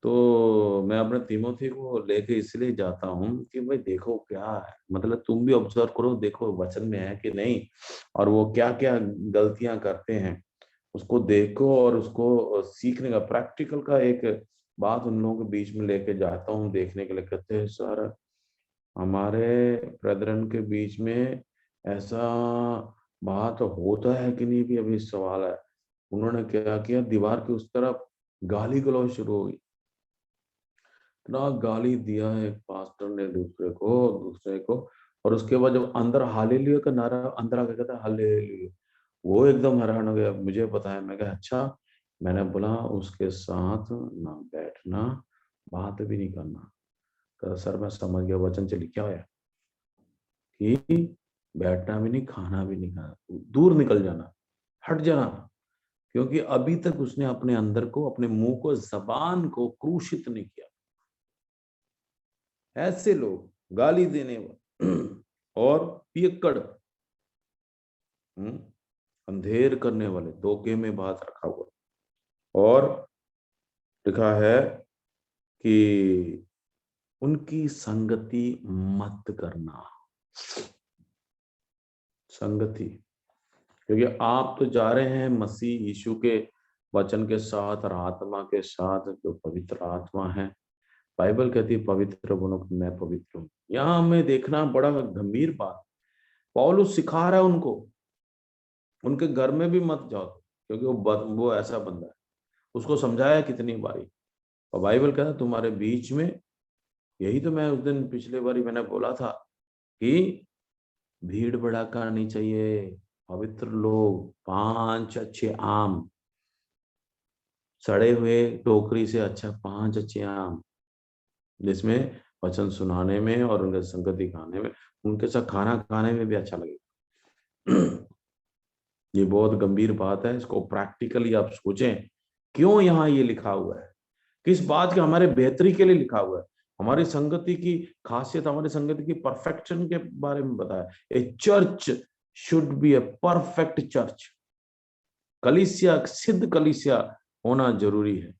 तो मैं अपने तिमोथी को लेके इसलिए जाता हूँ कि भाई देखो क्या है, मतलब तुम भी ऑब्जर्व करो, देखो वचन में है कि नहीं, और वो क्या क्या गलतियां करते हैं उसको देखो, और उसको सीखने का, प्रैक्टिकल का एक बात उन लोगों के बीच में लेके जाता हूँ देखने के लिए। कहते हैं सर, हमारे ब्रदरन के बीच में ऐसा बात होता है कि नहीं, भी अभी सवाल है। उन्होंने क्या किया, दीवार के उस तरफ गाली गलौज शुरू हो गई। इतना गाली दिया एक पास्टर ने दूसरे को, और उसके बाद जब अंदर हालेलुया का नारा अंदर आके कहता है हालेलुया, वो एकदम हैरान हो गया। मुझे पता है, मैं कहा अच्छा, मैंने बोला उसके साथ ना बैठना, बात भी नहीं करना। तो सर मैं समझ गया, वचन से लिखा है कि बैठना भी नहीं, खाना भी नहीं, खाना, दूर निकल जाना, हट जाना। क्योंकि अभी तक उसने अपने अंदर को, अपने मुंह को, जबान को क्रूशित नहीं किया। ऐसे लोग गाली देने वाले और पियक्कड़, अंधेर करने वाले, धोखे में बात रखा हुआ। और लिखा है कि उनकी संगति मत करना। संगति, क्योंकि आप तो जा रहे हैं मसीह यीशु के वचन के साथ और आत्मा के साथ, जो पवित्र आत्मा है। बाइबल कहती है पवित्र बनो कि मैं पवित्र हूँ। यहाँ हमें देखना बड़ा गंभीर बात, पौलुस सिखा रहा है उनको, उनके घर में भी मत जाओ, क्योंकि वो ऐसा बंदा है। उसको समझाया कितनी बारी, और बाइबल कहता है तुम्हारे बीच में, यही तो मैं उस दिन पिछले बारी मैंने बोला था कि भीड़ भड़ाका नहीं चाहिए। पवित्र लोग, 5 अच्छे आम, सड़े हुए टोकरी से अच्छा 5 अच्छे आम, जिसमें वचन सुनाने में और उनके संगति खाने में, उनके साथ खाना खाने में भी अच्छा लगेगा। ये बहुत गंभीर बात है, इसको प्रैक्टिकली आप सोचें, क्यों यहाँ ये लिखा हुआ है, किस बात के हमारे बेहतरी के लिए लिखा हुआ है, हमारी संगति की खासियत, हमारी संगति की परफेक्शन के बारे में बताया। A church should be a perfect church. कलीसिया, सिद्ध कलीसिया होना जरूरी है।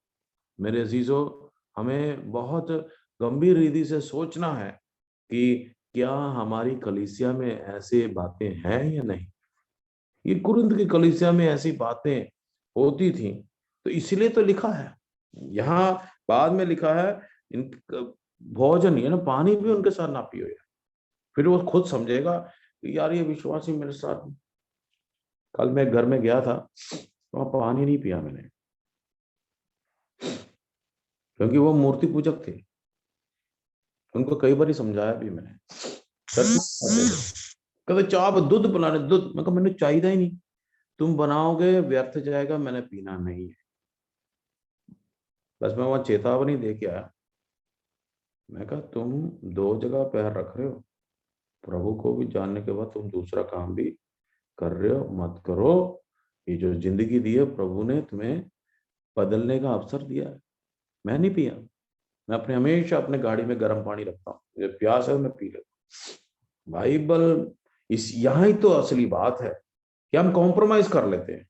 मेरे अजीजों, हमें बहुत गंभीर रीति से सोचना है कि क्या हमारी कलीसिया में ऐसे बातें हैं या नहीं। ये कुरिन्थ की कलीसिया में ऐसी बातें होती थी, तो इसलिए तो लिखा है। यहाँ बाद में लिखा है इन भोजन, ये ना पानी भी उनके साथ ना पियो यार। फिर वो खुद समझेगा कि यार ये विश्वासी मेरे साथ। कल मैं घर में गया था, वहां पानी नहीं पिया मैंने, क्योंकि वो मूर्ति पूजक थे। उनको कई बार समझाया भी मैंने, कहते चाप दूध बनाने, दूध, मैं कहा मैंने चाहिए ही नहीं, तुम बनाओगे व्यर्थ जाएगा, मैंने पीना नहीं है। बस मैं वहां चेतावनी दे के आया। मैं कहा तुम 2 जगह पैर रख रहे हो, प्रभु को भी जानने के बाद तुम दूसरा काम भी कर रहे हो, मत करो। ये जो जिंदगी दी है प्रभु ने तुम्हें, बदलने का अवसर दिया है। मैं नहीं पिया, मैं अपने हमेशा अपने गाड़ी में गर्म पानी रखता हूँ, मुझे प्यास है मैं पी लेता हूँ। बाइबल, इस यहाँ ही तो असली बात है कि हम कॉम्प्रोमाइज कर लेते हैं।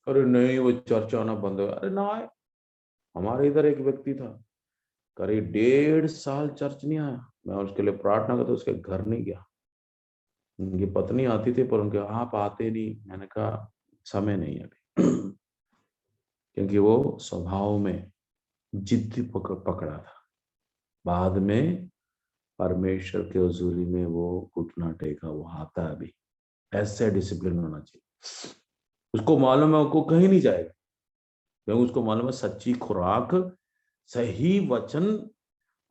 अरे नहीं वो चर्च आना बंद हो, अरे ना आए। हमारे इधर एक व्यक्ति था, करीब 1.5 साल चर्च नहीं आया। मैं उसके लिए प्रार्थना करता, उसके घर नहीं गया। उनकी पत्नी आती थी पर उनके आप आते नहीं। मैंने कहा समय नहीं है अभी। क्योंकि वो स्वभाव में जिद्दी पकड़ा था। बाद में परमेश्वर के हुजूरी में वो घुटना टेका, वो आता है अभी। ऐसे डिसिप्लिन होना चाहिए। उसको मालूम है वो कहीं नहीं जाएगा, क्योंकि उसको मालूम है सच्ची खुराक, सही वचन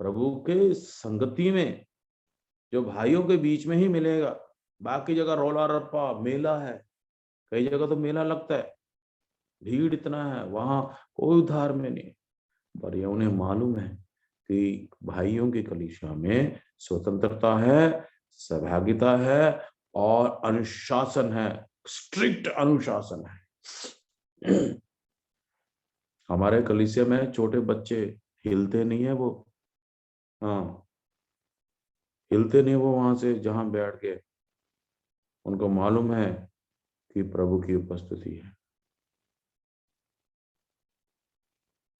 प्रभु के संगति में, जो भाइयों के बीच में ही मिलेगा। बाकी जगह रौला रप्पा, मेला है, कई जगह तो मेला लगता है, भीड़ इतना है, वहां कोई उधार में नहीं। पर ये उन्हें मालूम है कि भाइयों की कलीसिया में स्वतंत्रता है, सहभागिता है और अनुशासन है, स्ट्रिक्ट अनुशासन है। हमारे कलीसिया में छोटे बच्चे हिलते नहीं है वो, हाँ हिलते नहीं वो वहां से जहां बैठ के, उनको मालूम है कि प्रभु की उपस्थिति है।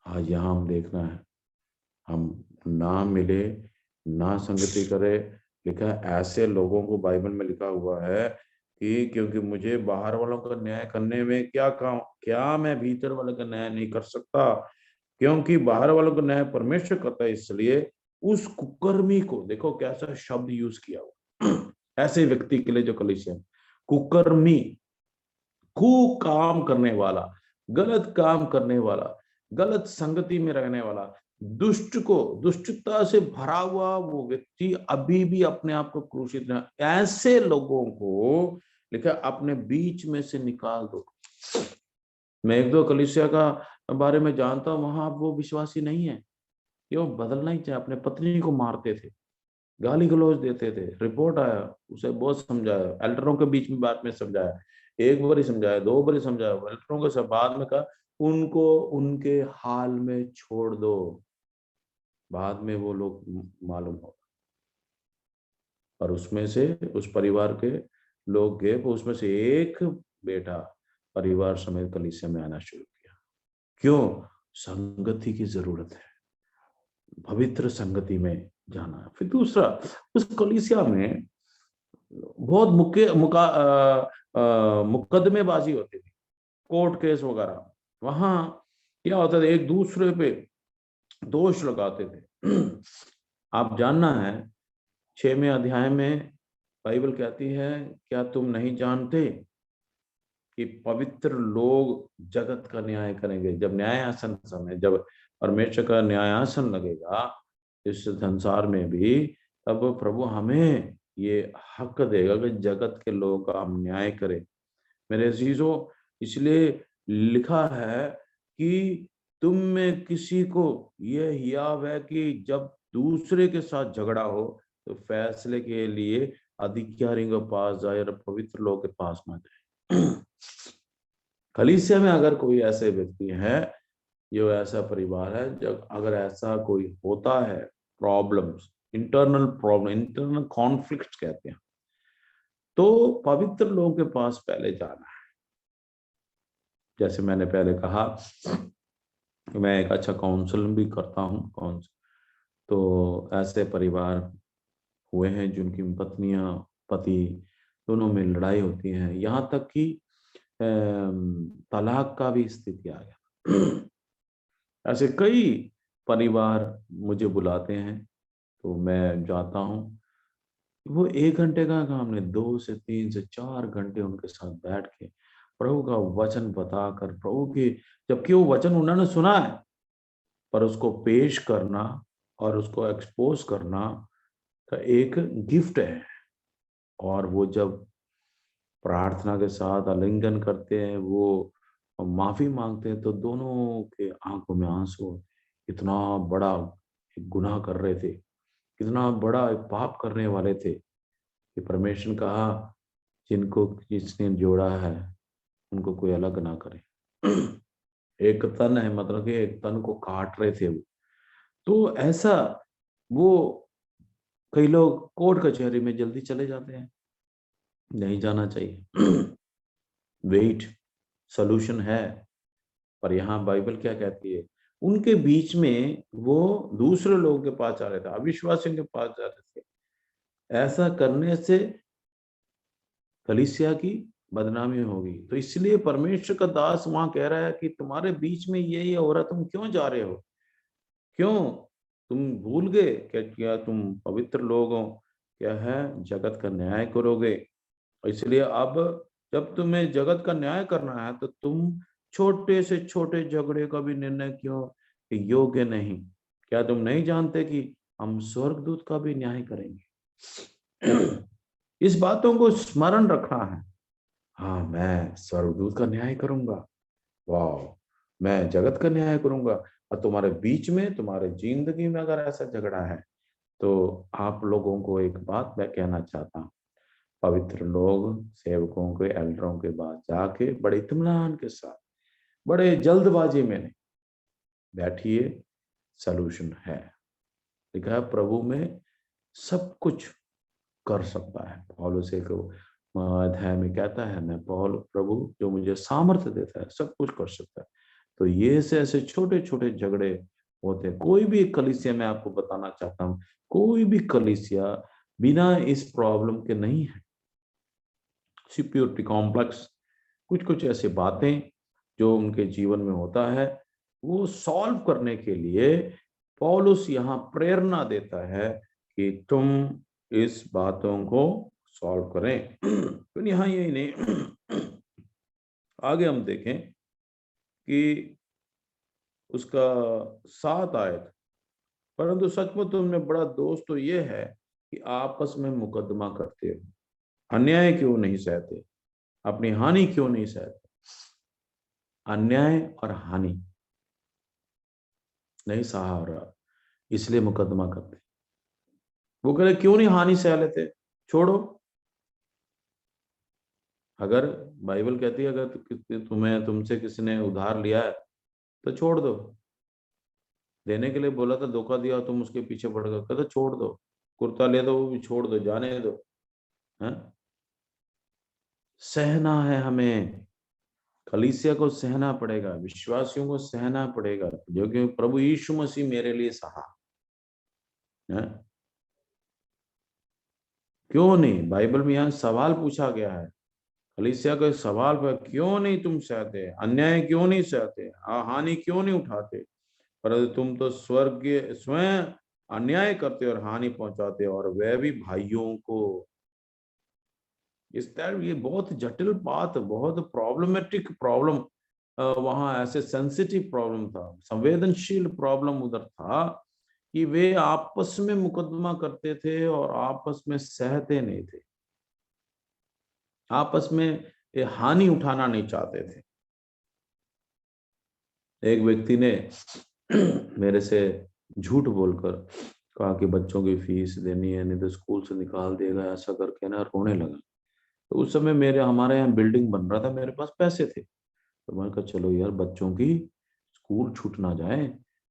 आज यहाँ हम देखना है, हम ना मिले, ना संगति करे। लिखा है ऐसे लोगों को, बाइबल में लिखा हुआ है कि क्योंकि मुझे बाहर वालों का न्याय करने में क्या काम, क्या मैं भीतर वालों का न्याय नहीं कर सकता? क्योंकि बाहर वालों का न्याय परमेश्वर करता है। इसलिए उस कुकर्मी को, देखो कैसा शब्द यूज किया हुआ ऐसे व्यक्ति के लिए जो कलीसिया, कुकर्मी, कु काम करने वाला, गलत काम करने वाला, गलत संगति में रहने वाला, दुष्ट को, दुष्टता से भरा हुआ वो व्यक्ति अभी भी अपने आप को क्रूसित न, ऐसे लोगों को लिखा अपने बीच में से निकाल दो। मैं 1-2 कलीसिया का बारे में जानता हूँ, वहां अब वो विश्वासी नहीं है। क्यों? बदलना ही चाहिए। अपने पत्नी को मारते थे, गाली गलौज देते थे, रिपोर्ट आया, उसे बहुत समझाया, एल्डरों के बीच में बात में समझाया, एक बार ही समझाया, दो बार ही समझाया, एल्डरों के सब बाद में कहा उनको उनके हाल में छोड़ दो, बाद में वो लोग मालूम हो। और उसमें से उस परिवार के लोग गए, उसमें से एक बेटा परिवार समेत कलीसिया में आना शुरू किया। क्यों? संगति की जरूरत है, पवित्र संगति में जाना। फिर दूसरा, उस कलीसिया में बहुत मुकदमेबाजी होती थी, कोर्ट केस वगैरह। वहां क्या होता था, एक दूसरे पे दोष लगाते थे। आप जानना है, 6वें अध्याय में बाइबल कहती है, क्या तुम नहीं जानते कि पवित्र लोग जगत का न्याय करेंगे? जब न्यायासन समय, जब परमेश्वर का न्यायासन लगेगा इस संसार में भी, तब प्रभु हमें ये हक देगा कि जगत के लोगों का हम न्याय करें। मेरे अजीजों, इसलिए लिखा है कि तुम में किसी को यह हियाव है कि जब दूसरे के साथ झगड़ा हो तो फैसले के लिए अधिकारियों के पास जाए और पवित्र लोगों के पास ना जाए। कलीसिया में अगर कोई ऐसे व्यक्ति है, जो ऐसा परिवार है, जब अगर ऐसा कोई होता है, problems, internal problem, internal conflict कहते हैं, तो पवित्र लोगों के पास पहले जाना है। जैसे मैंने पहले कहा, मैं एक अच्छा काउंसल भी करता हूँ, काउंसल। तो ऐसे परिवार हुए हैं जिनकी पत्नियां, पति दोनों में लड़ाई होती है, यहाँ तक कि तलाक का भी स्थिति आ गया। ऐसे कई परिवार मुझे बुलाते हैं, तो मैं जाता हूँ। वो 1 घंटे का काम नहीं, 2 से 3 से 4 घंटे उनके साथ बैठ के प्रभु का वचन बताकर, प्रभु की, जबकि वो वचन उन्होंने सुना है, पर उसको पेश करना और उसको एक्सपोज करना का एक गिफ्ट है। और वो जब प्रार्थना के साथ आलिंगन करते हैं, वो माफी मांगते हैं, तो दोनों के आंखों में आंसू होते हैं। इतना बड़ा एक गुनाह कर रहे थे, कितना बड़ा एक पाप करने वाले थे, कि परमेश्वर कहा जिनको जिसने जोड़ा है उनको कोई अलग ना करे। एक तन है, मतलब कि एक तन को काट रहे थे वो। तो ऐसा, वो कई लोग कोर्ट कचहरी में जल्दी चले जाते हैं, नहीं जाना चाहिए। वेट, सोल्यूशन है। पर यहाँ बाइबल क्या कहती है, उनके बीच में वो दूसरे लोगों के पास जा रहे थे, अविश्वासियों के पास जा रहे थे। ऐसा करने से कलीसिया की बदनामी होगी। तो इसलिए परमेश्वर का दास वहां कह रहा है कि तुम्हारे बीच में ये हो रहा, तुम क्यों जा रहे हो? क्यों? तुम भूल गए क्या? क्या तुम पवित्र लोग हो? क्या है, जगत का न्याय करोगे? इसलिए अब जब तुम्हें जगत का न्याय करना है, तो तुम छोटे से छोटे झगड़े का भी निर्णय क्यों योग्य नहीं? क्या तुम नहीं जानते कि हम स्वर्गदूत का भी न्याय करेंगे? इस बातों को स्मरण रखना है। हाँ, मैं स्वर्गदूत का न्याय करूंगा, वाह, मैं जगत का न्याय करूंगा। और तुम्हारे बीच में, तुम्हारे जिंदगी में अगर ऐसा झगड़ा है, तो आप लोगों को एक बात मैं कहना चाहता हूँ, पवित्र लोग सेवकों के, एल्डरों के पास जाके बड़े इत्मीनान के साथ, बड़े जल्दबाजी में नहीं बैठिए, सलूशन है। लिखा है प्रभु में सब कुछ कर सकता है। पौलुस एक अध्याय में कहता है, मैं पौल प्रभु जो मुझे सामर्थ्य देता है सब कुछ कर सकता है। तो ये से ऐसे छोटे छोटे झगड़े होते हैं। कोई भी कलीसिया, मैं आपको बताना चाहता हूँ, कोई भी कलीसिया बिना इस प्रॉब्लम के नहीं है। सिक्योरिटी कॉम्प्लेक्स, कुछ कुछ ऐसी बातें जो उनके जीवन में होता है, वो सॉल्व करने के लिए पौलुस यहाँ प्रेरणा देता है कि तुम इस बातों को सॉल्व करें। तो यहाँ यही नहीं, आगे हम देखें कि उसका 7 आयत, परंतु सचमुच तुमने बड़ा दोष तो ये है कि आपस में मुकदमा करते हो, अन्याय क्यों नहीं सहते, अपनी हानि क्यों नहीं सहते? अन्याय और हानि, नहीं सहा रहा, इसलिए मुकदमा करते। वो कह रहे क्यों नहीं हानि सह लेते, छोड़ो। अगर बाइबल कहती है अगर तुम्हें तुमसे किसी ने उधार लिया है तो छोड़ दो, देने के लिए बोला था धोखा दिया और तुम उसके पीछे पड़ गए, कहते छोड़ दो, कुर्ता ले दो वो भी छोड़ दो, जाने दो। हैं? सहना है हमें, कलीसिया को सहना पड़ेगा, विश्वासियों को सहना पड़ेगा, जो कि प्रभु यीशु मसीह मेरे लिए सहा है। क्यों नहीं, बाइबल में यहाँ सवाल पूछा गया है, कलीसिया को सवाल पर, क्यों नहीं तुम सहते, अन्याय क्यों नहीं सहते, हानि क्यों नहीं उठाते, परंतु तुम तो स्वर्ग स्वयं अन्याय करते और हानि पहुंचाते और वह भी भाइयों को। इस तरह ये बहुत जटिल बात, बहुत प्रॉब्लमेटिक प्रॉब्लम, वहां ऐसे सेंसिटिव प्रॉब्लम था, संवेदनशील प्रॉब्लम उधर था कि वे आपस में मुकदमा करते थे और आपस में सहते नहीं थे, आपस में ये हानि उठाना नहीं चाहते थे। एक व्यक्ति ने मेरे से झूठ बोलकर कहा कि बच्चों की फीस देनी है नहीं तो स्कूल से निकाल देगा, ऐसा करके ना रोने लगा। तो उस समय मेरे हमारे यहाँ बिल्डिंग बन रहा था, मेरे पास पैसे थे, तो मैंने कहा चलो यार बच्चों की स्कूल छूट ना जाए।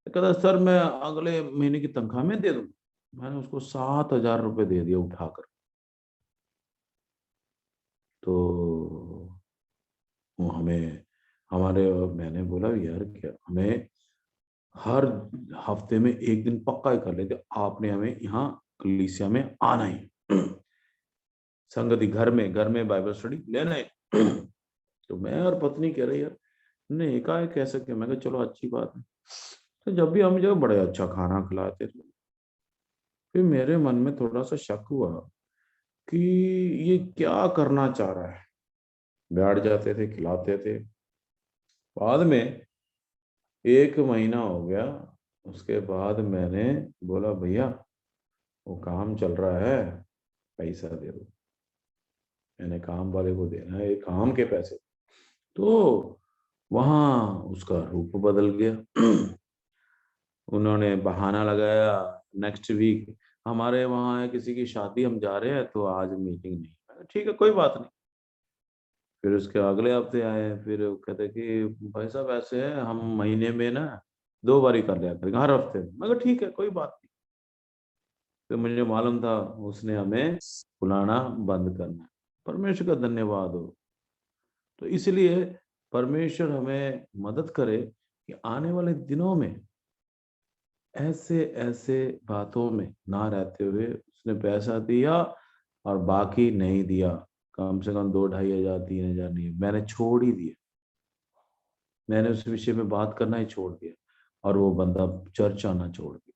तो कहता सर मैं अगले महीने की तनख्वाह में दे दूँ। मैंने उसको 7,000 रुपये दे दिया उठाकर। तो वो हमें हमारे मैंने बोला यार क्या, हमें हर हफ्ते में एक दिन पक्का ही कर लेते, आपने हमें यहाँ कलीसिया में आना ही, संगति घर में बाइबल स्टडी लेना है। तो मैं और पत्नी कह रहे यार ने एकाएक कैसे किया, मैं कहा चलो अच्छी बात है। तो जब भी हम जो बड़े अच्छा खाना खिलाते थे, फिर मेरे मन में थोड़ा सा शक हुआ कि ये क्या करना चाह रहा है। बैठ जाते थे, खिलाते थे। बाद में 1 महीना हो गया, उसके बाद मैंने बोला भैया वो काम चल रहा है, पैसा दे दो, मैंने काम वाले को देना है, ये काम के पैसे। तो वहां उसका रूप बदल गया। उन्होंने बहाना लगाया, नेक्स्ट वीक हमारे वहाँ है किसी की शादी, हम जा रहे हैं तो आज मीटिंग नहीं। मैंने कहा, ठीक है कोई बात नहीं। फिर उसके अगले हफ्ते आए, फिर वो कहते कि भाई साहब ऐसे है, हम महीने में ना 2 बार ही कर लिया करेंगे, हर हफ्ते। मैं कहा ठीक है कोई बात नहीं। तो मुझे मालूम था उसने हमें बुलाना बंद करना है। परमेश्वर का धन्यवाद हो। तो इसलिए परमेश्वर हमें मदद करे कि आने वाले दिनों में ऐसे ऐसे बातों में ना रहते हुए, उसने पैसा दिया और बाकी नहीं दिया, कम से कम 2-2,500 3,000 नहीं, मैंने छोड़ ही दिया, मैंने उस विषय में बात करना ही छोड़ दिया और वो बंदा चर्च आना छोड़ दिया।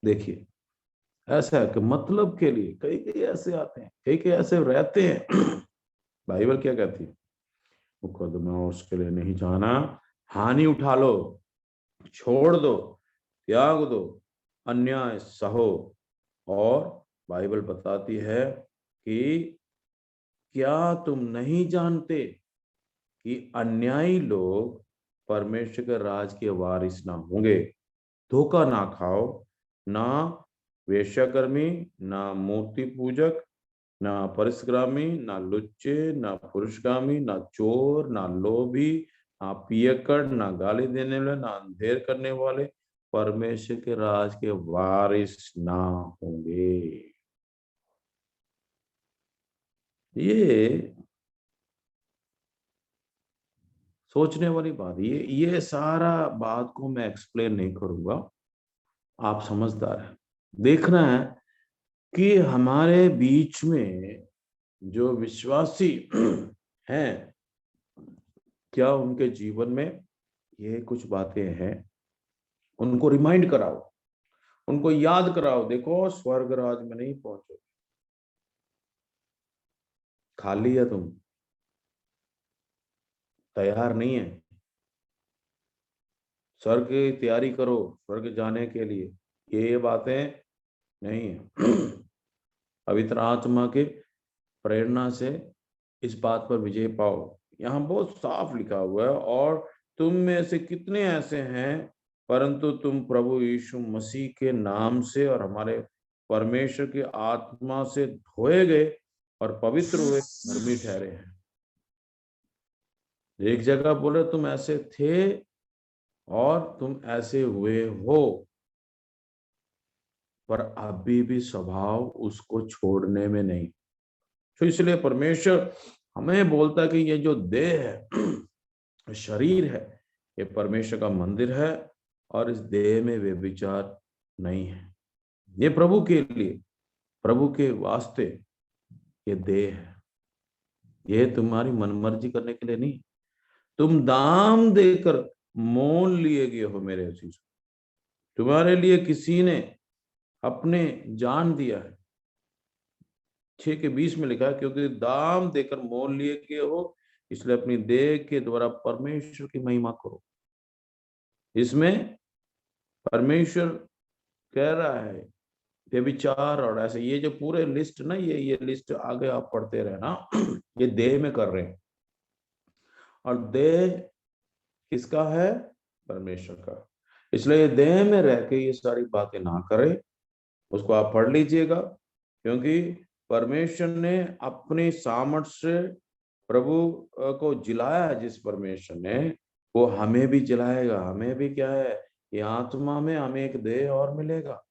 देखिए ऐसा है कि मतलब के लिए कई कई ऐसे आते हैं, कई कई ऐसे रहते हैं। बाइबल क्या कहती है, मुकदमा उसके लिए नहीं जाना, हानि उठा लो, छोड़ दो, त्याग दो, अन्याय सहो। और बाइबल बताती है कि क्या तुम नहीं जानते कि अन्यायी लोग परमेश्वर के राज के वारिस ना होंगे। धोखा ना खाओ, ना वेश्याकर्मी, ना मूर्ति पूजक, ना परिश्रमी, ना लुच्चे, ना पुरुषगामी, ना चोर, ना लोभी, ना पियक्कड़, ना गाली देने वाले, ना अंधेर करने वाले परमेश्वर के राज के वारिस ना होंगे। ये सोचने वाली बात, ये सारा बात को मैं एक्सप्लेन नहीं करूंगा, आप समझदार हैं। देखना है कि हमारे बीच में जो विश्वासी हैं, क्या उनके जीवन में ये कुछ बातें हैं, उनको रिमाइंड कराओ, उनको याद कराओ, देखो स्वर्ग राज में नहीं पहुंचो, खाली है तुम, तैयार नहीं है, स्वर्ग की तैयारी करो, स्वर्ग जाने के लिए ये बातें नहीं है। पवित्र आत्मा के प्रेरणा से इस बात पर विजय पाओ। यहाँ बहुत साफ लिखा हुआ है, और तुम में से कितने ऐसे हैं परंतु तुम प्रभु यीशु मसीह के नाम से और हमारे परमेश्वर की आत्मा से धोए गए और पवित्र हुए धर्मी ठहरे हैं। एक जगह बोले तुम ऐसे थे और तुम ऐसे हुए हो, पर अभी भी स्वभाव उसको छोड़ने में नहीं। तो इसलिए परमेश्वर हमें बोलता है कि ये जो देह है, शरीर है, ये परमेश्वर का मंदिर है और इस देह में वे विचार नहीं है। ये प्रभु के लिए, प्रभु के वास्ते ये देह है। ये तुम्हारी मनमर्जी करने के लिए नहीं। तुम दाम देकर मोल लिए गए हो मेरे अजीज। तुम्हारे लिए किसी ने अपने जान दिया है। 6:20 में लिखा है, क्योंकि दाम देकर मोल लिए गए हो, इसलिए अपनी देह के द्वारा परमेश्वर की महिमा करो। इसमें परमेश्वर कह रहा है व्यभिचार और ऐसे, ये जो पूरे लिस्ट ना, ये लिस्ट आगे आप पढ़ते रहना, ये देह में कर रहे हैं। और देह किसका है? परमेश्वर का। इसलिए देह में रह के ये सारी बातें ना करें। उसको आप पढ़ लीजिएगा, क्योंकि परमेश्वर ने अपनी सामर्थ्य से प्रभु को जिलाया। जिस परमेश्वर ने, वो हमें भी जिलाएगा। हमें भी क्या है, ये आत्मा में हमें एक देह और मिलेगा।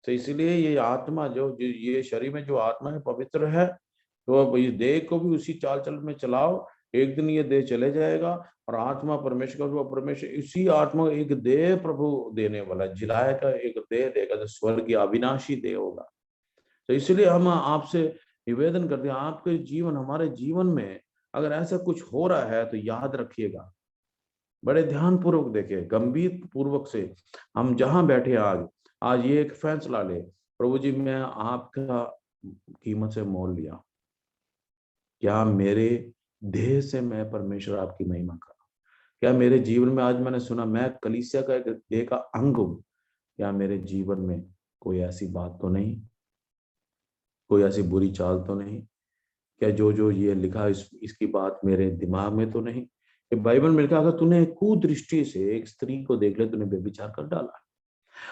तो इसलिए ये आत्मा जो ये शरीर में जो आत्मा है पवित्र है, तो अब ये देह को भी उसी चाल चल में चलाओ। एक दिन ये देह चले जाएगा और आत्मा परमेश्वर का, परमेश्वर इसी आत्मा एक देह प्रभु देने वाला, जिलाए का एक देह देगा जो स्वर्गीय अविनाशी देह होगा। तो इसलिए हम आपसे निवेदन करते हैं, आपके जीवन, हमारे जीवन में अगर ऐसा कुछ हो रहा है तो याद रखिएगा, बड़े ध्यान पूर्वक देखे, गंभीर पूर्वक से हम जहां बैठे आज ये एक फैसला ले, प्रभु जी मैं आपका कीमत से मोल लिया। क्या मेरे देह से मैं परमेश्वर आपकी महिमा करूं? क्या मेरे जीवन में, आज मैंने सुना मैं कलीसिया का एक देह का अंग हूं, क्या मेरे जीवन में कोई ऐसी बात तो नहीं, कोई ऐसी बुरी चाल तो नहीं? क्या जो जो ये लिखा इसकी बात मेरे दिमाग में तो नहीं? ये बाइबल में लिखा, अगर तूने कुदृष्टि से एक स्त्री को देख ले, तूने व्यभिचार कर डाला।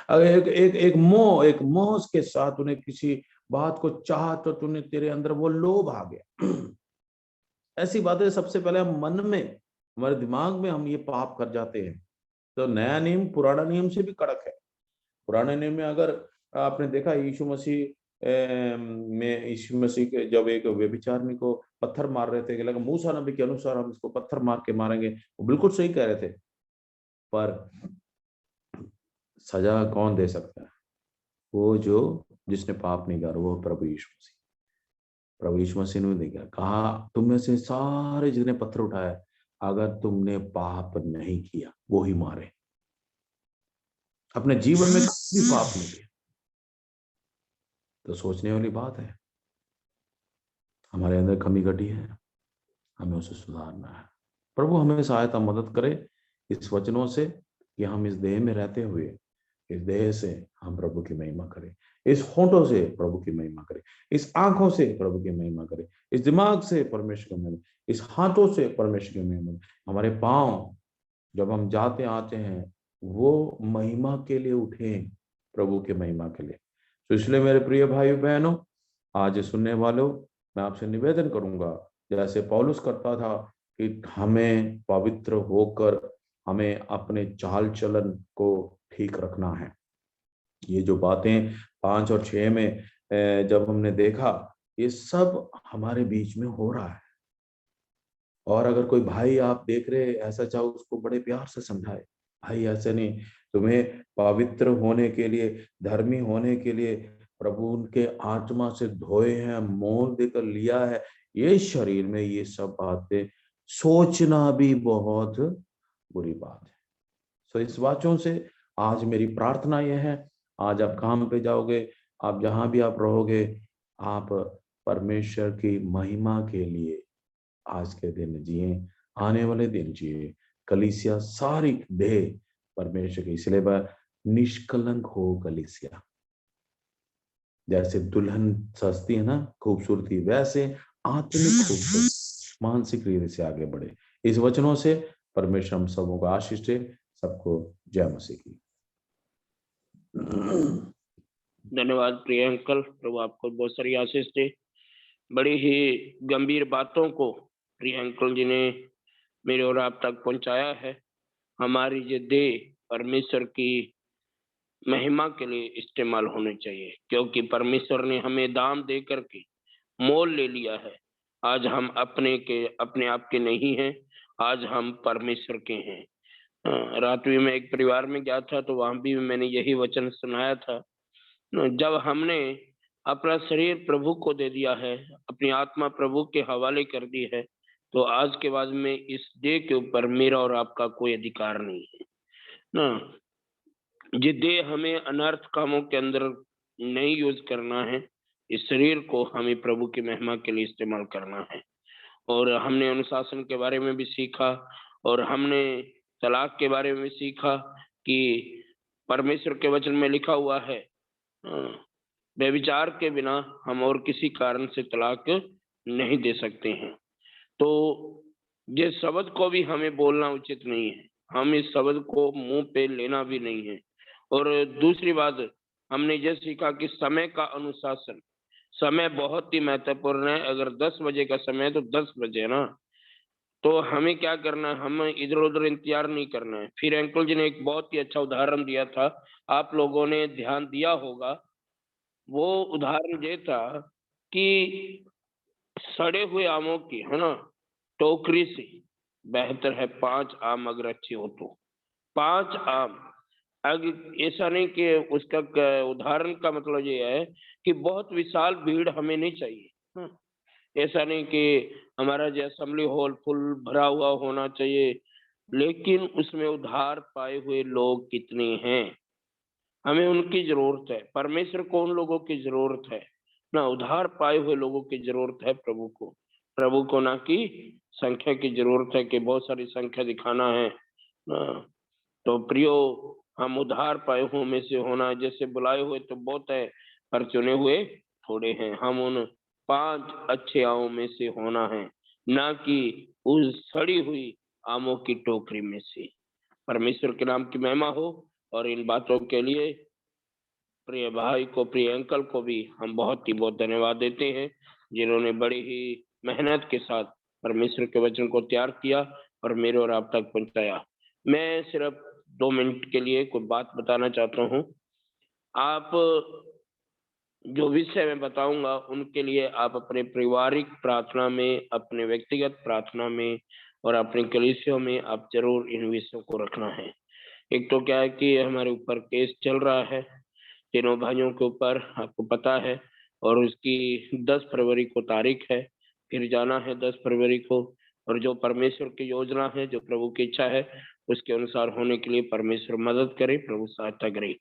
अगर एक मोह के साथ तूने किसी बात को चाहा, तो तूने, तेरे अंदर वो लोभ आ गया। ऐसी बातें सबसे पहले हम मन में, हमारे दिमाग में हम ये पाप कर जाते हैं। तो नया नियम पुराना नियम से भी कड़क है। पुराने नियम में अगर आपने देखा, यीशु मसीह यीशु मसीह के जब एक व्यभिचारिणी को पत्थर मार रहे थे, कि लगा मूसा नबी के अनुसार हम इसको पत्थर मार के मारेंगे, वो बिल्कुल सही कह रहे थे। पर सजा कौन दे सकता है? वो जो जिसने पाप नहीं किया, वो प्रभु यीशु मसीह। प्रभु यीशु मसीह ने देखा, कहा तुम में से सारे जितने पत्थर उठाए, अगर तुमने पाप नहीं किया, वो ही मारे। अपने जीवन में कभी पाप नहीं किया। तो सोचने वाली बात है, हमारे अंदर कमी घटी है, हमें उसे सुधारना है। प्रभु हमें सहायता मदद करे इस वचनों से, कि हम इस देह में रहते हुए, इस देह से हम प्रभु की महिमा करें, इस होठों से प्रभु की महिमा करें, इस आंखों से प्रभु की महिमा करें, इस दिमाग से परमेश्वर की महिमा, इस हाथों से परमेश्वर की महिमा, हमारे पांव जब हम जाते आते हैं वो महिमा के लिए उठे, प्रभु के महिमा के लिए। तो इसलिए मेरे प्रिय भाई बहनों, आज सुनने वालों, मैं आपसे निवेदन करूंगा, जैसे पौलुस करता था, कि हमें पवित्र होकर हमें अपने चाल चलन को ठीक रखना है। ये जो बातें 5 और 6 में जब हमने देखा, ये सब हमारे बीच में हो रहा है। और अगर कोई भाई आप देख रहे ऐसा, चाहो उसको बड़े प्यार से समझाए, भाई ऐसे नहीं, तुम्हें पवित्र होने के लिए, धर्मी होने के लिए प्रभु उनके आत्मा से धोए हैं, मोल देकर लिया है। ये शरीर में ये सब बातें सोचना भी बहुत बुरी बात है। सो इस वाचों से आज मेरी प्रार्थना यह है, आज आप काम पे जाओगे, आप जहां भी आप रहोगे, आप परमेश्वर की महिमा के लिए आज के दिन जिए, आने वाले दिन जिए। कलीसिया सारी देह परमेश्वर की, इसलिए निष्कलंक हो कलीसिया। जैसे दुल्हन सजती है ना खूबसूरती, वैसे आत्मिक खूबसूरती मानसिक रीति से आगे बढ़े। इस वचनों से परमेश्वर हम सबों को आशीष दे। सबको जय मसीह की। धन्यवाद प्रिय अंकल, प्रभु आपको बहुत सारी आशीष दे। बड़ी ही गंभीर बातों को प्रिय अंकल जी ने मेरे और आप तक पहुंचाया है। हमारी ये देह परमेश्वर की महिमा के लिए इस्तेमाल होने चाहिए, क्योंकि परमेश्वर ने हमें दाम दे करके मोल ले लिया है। आज हम अपने आप के नहीं हैं, आज हम परमेश्वर के हैं। रात में मैं एक परिवार में गया था, तो वहां भी मैंने यही वचन सुनाया था। जब हमने अपना शरीर प्रभु को दे दिया है, अपनी आत्मा प्रभु के हवाले कर दी है, तो आज के बाद में इस देह के ऊपर मेरा और आपका कोई अधिकार नहीं है ना। ये देह हमें अनर्थ कामों के अंदर नहीं यूज करना है। इस शरीर को हमें प्रभु की महिमा के लिए इस्तेमाल करना है। और हमने अनुशासन के बारे में भी सीखा, और हमने तलाक के बारे में भी सीखा कि परमेश्वर के वचन में लिखा हुआ है, व्यभिचार के बिना हम और किसी कारण से तलाक नहीं दे सकते हैं। तो ये शब्द को भी हमें बोलना उचित नहीं है, हम इस शब्द को मुंह पे लेना भी नहीं है। और दूसरी बात, हमने ये सीखा कि समय का अनुशासन, समय बहुत ही महत्वपूर्ण है। अगर 10 बजे का समय है तो 10 बजे ना, तो हमें क्या करना है, हमें इधर उधर इंतजार नहीं करना है। फिर अंकल जी ने एक बहुत ही अच्छा उदाहरण दिया था, आप लोगों ने ध्यान दिया होगा। वो उदाहरण ये था कि सड़े हुए आमों की, है ना, टोकरी से बेहतर है 5 आम अगर अच्छे हो तो। 5 आम, अगर ऐसा नहीं कि उसका उदाहरण का मतलब ये है कि बहुत विशाल भीड़ हमें नहीं चाहिए। ऐसा नहीं कि हमारा जो असेंबली हॉल फुल भरा हुआ होना चाहिए, लेकिन उसमें उद्धार पाए हुए लोग कितने हैं, हमें उनकी जरूरत है। परमेश्वर को उन लोगों की जरूरत है ना, उद्धार पाए हुए लोगों की जरूरत है प्रभु को ना कि संख्या की जरूरत है कि बहुत सारी संख्या दिखाना है ना। तो प्रियो, हम उद्धार पाए हुए में से होना, जैसे बुलाए हुए तो बहुत है पर चुने हुए थोड़े हैं। हम उन 5 अच्छे आमों में से होना है, ना कि उस सड़ी हुई आमों की टोकरी में से। परमेश्वर के नाम की महिमा हो। और इन बातों के लिए प्रिय भाई को, प्रिय अंकल को भी हम बहुत धन्यवाद देते हैं, जिन्होंने बड़ी ही मेहनत के साथ परमेश्वर के वचन को तैयार किया और मेरे और आप तक पहुंचाया। मैं सिर्फ 2 मिनट के लिए कोई बात बताना चाहता हूँ। आप जो विषय मैं बताऊंगा उनके लिए आप अपने पारिवारिक प्रार्थना में, अपने व्यक्तिगत प्रार्थना में और अपने कलीसियों में आप जरूर इन विषयों को रखना है। एक तो क्या है कि हमारे ऊपर केस चल रहा है तीनों भाइयों के ऊपर, आपको पता है, और उसकी 10 फरवरी को तारीख है, फिर जाना है 10 फरवरी को। और जो परमेश्वर की योजना है, जो प्रभु की इच्छा है, उसके अनुसार होने के लिए परमेश्वर मदद करे, प्रभु सहायता करे।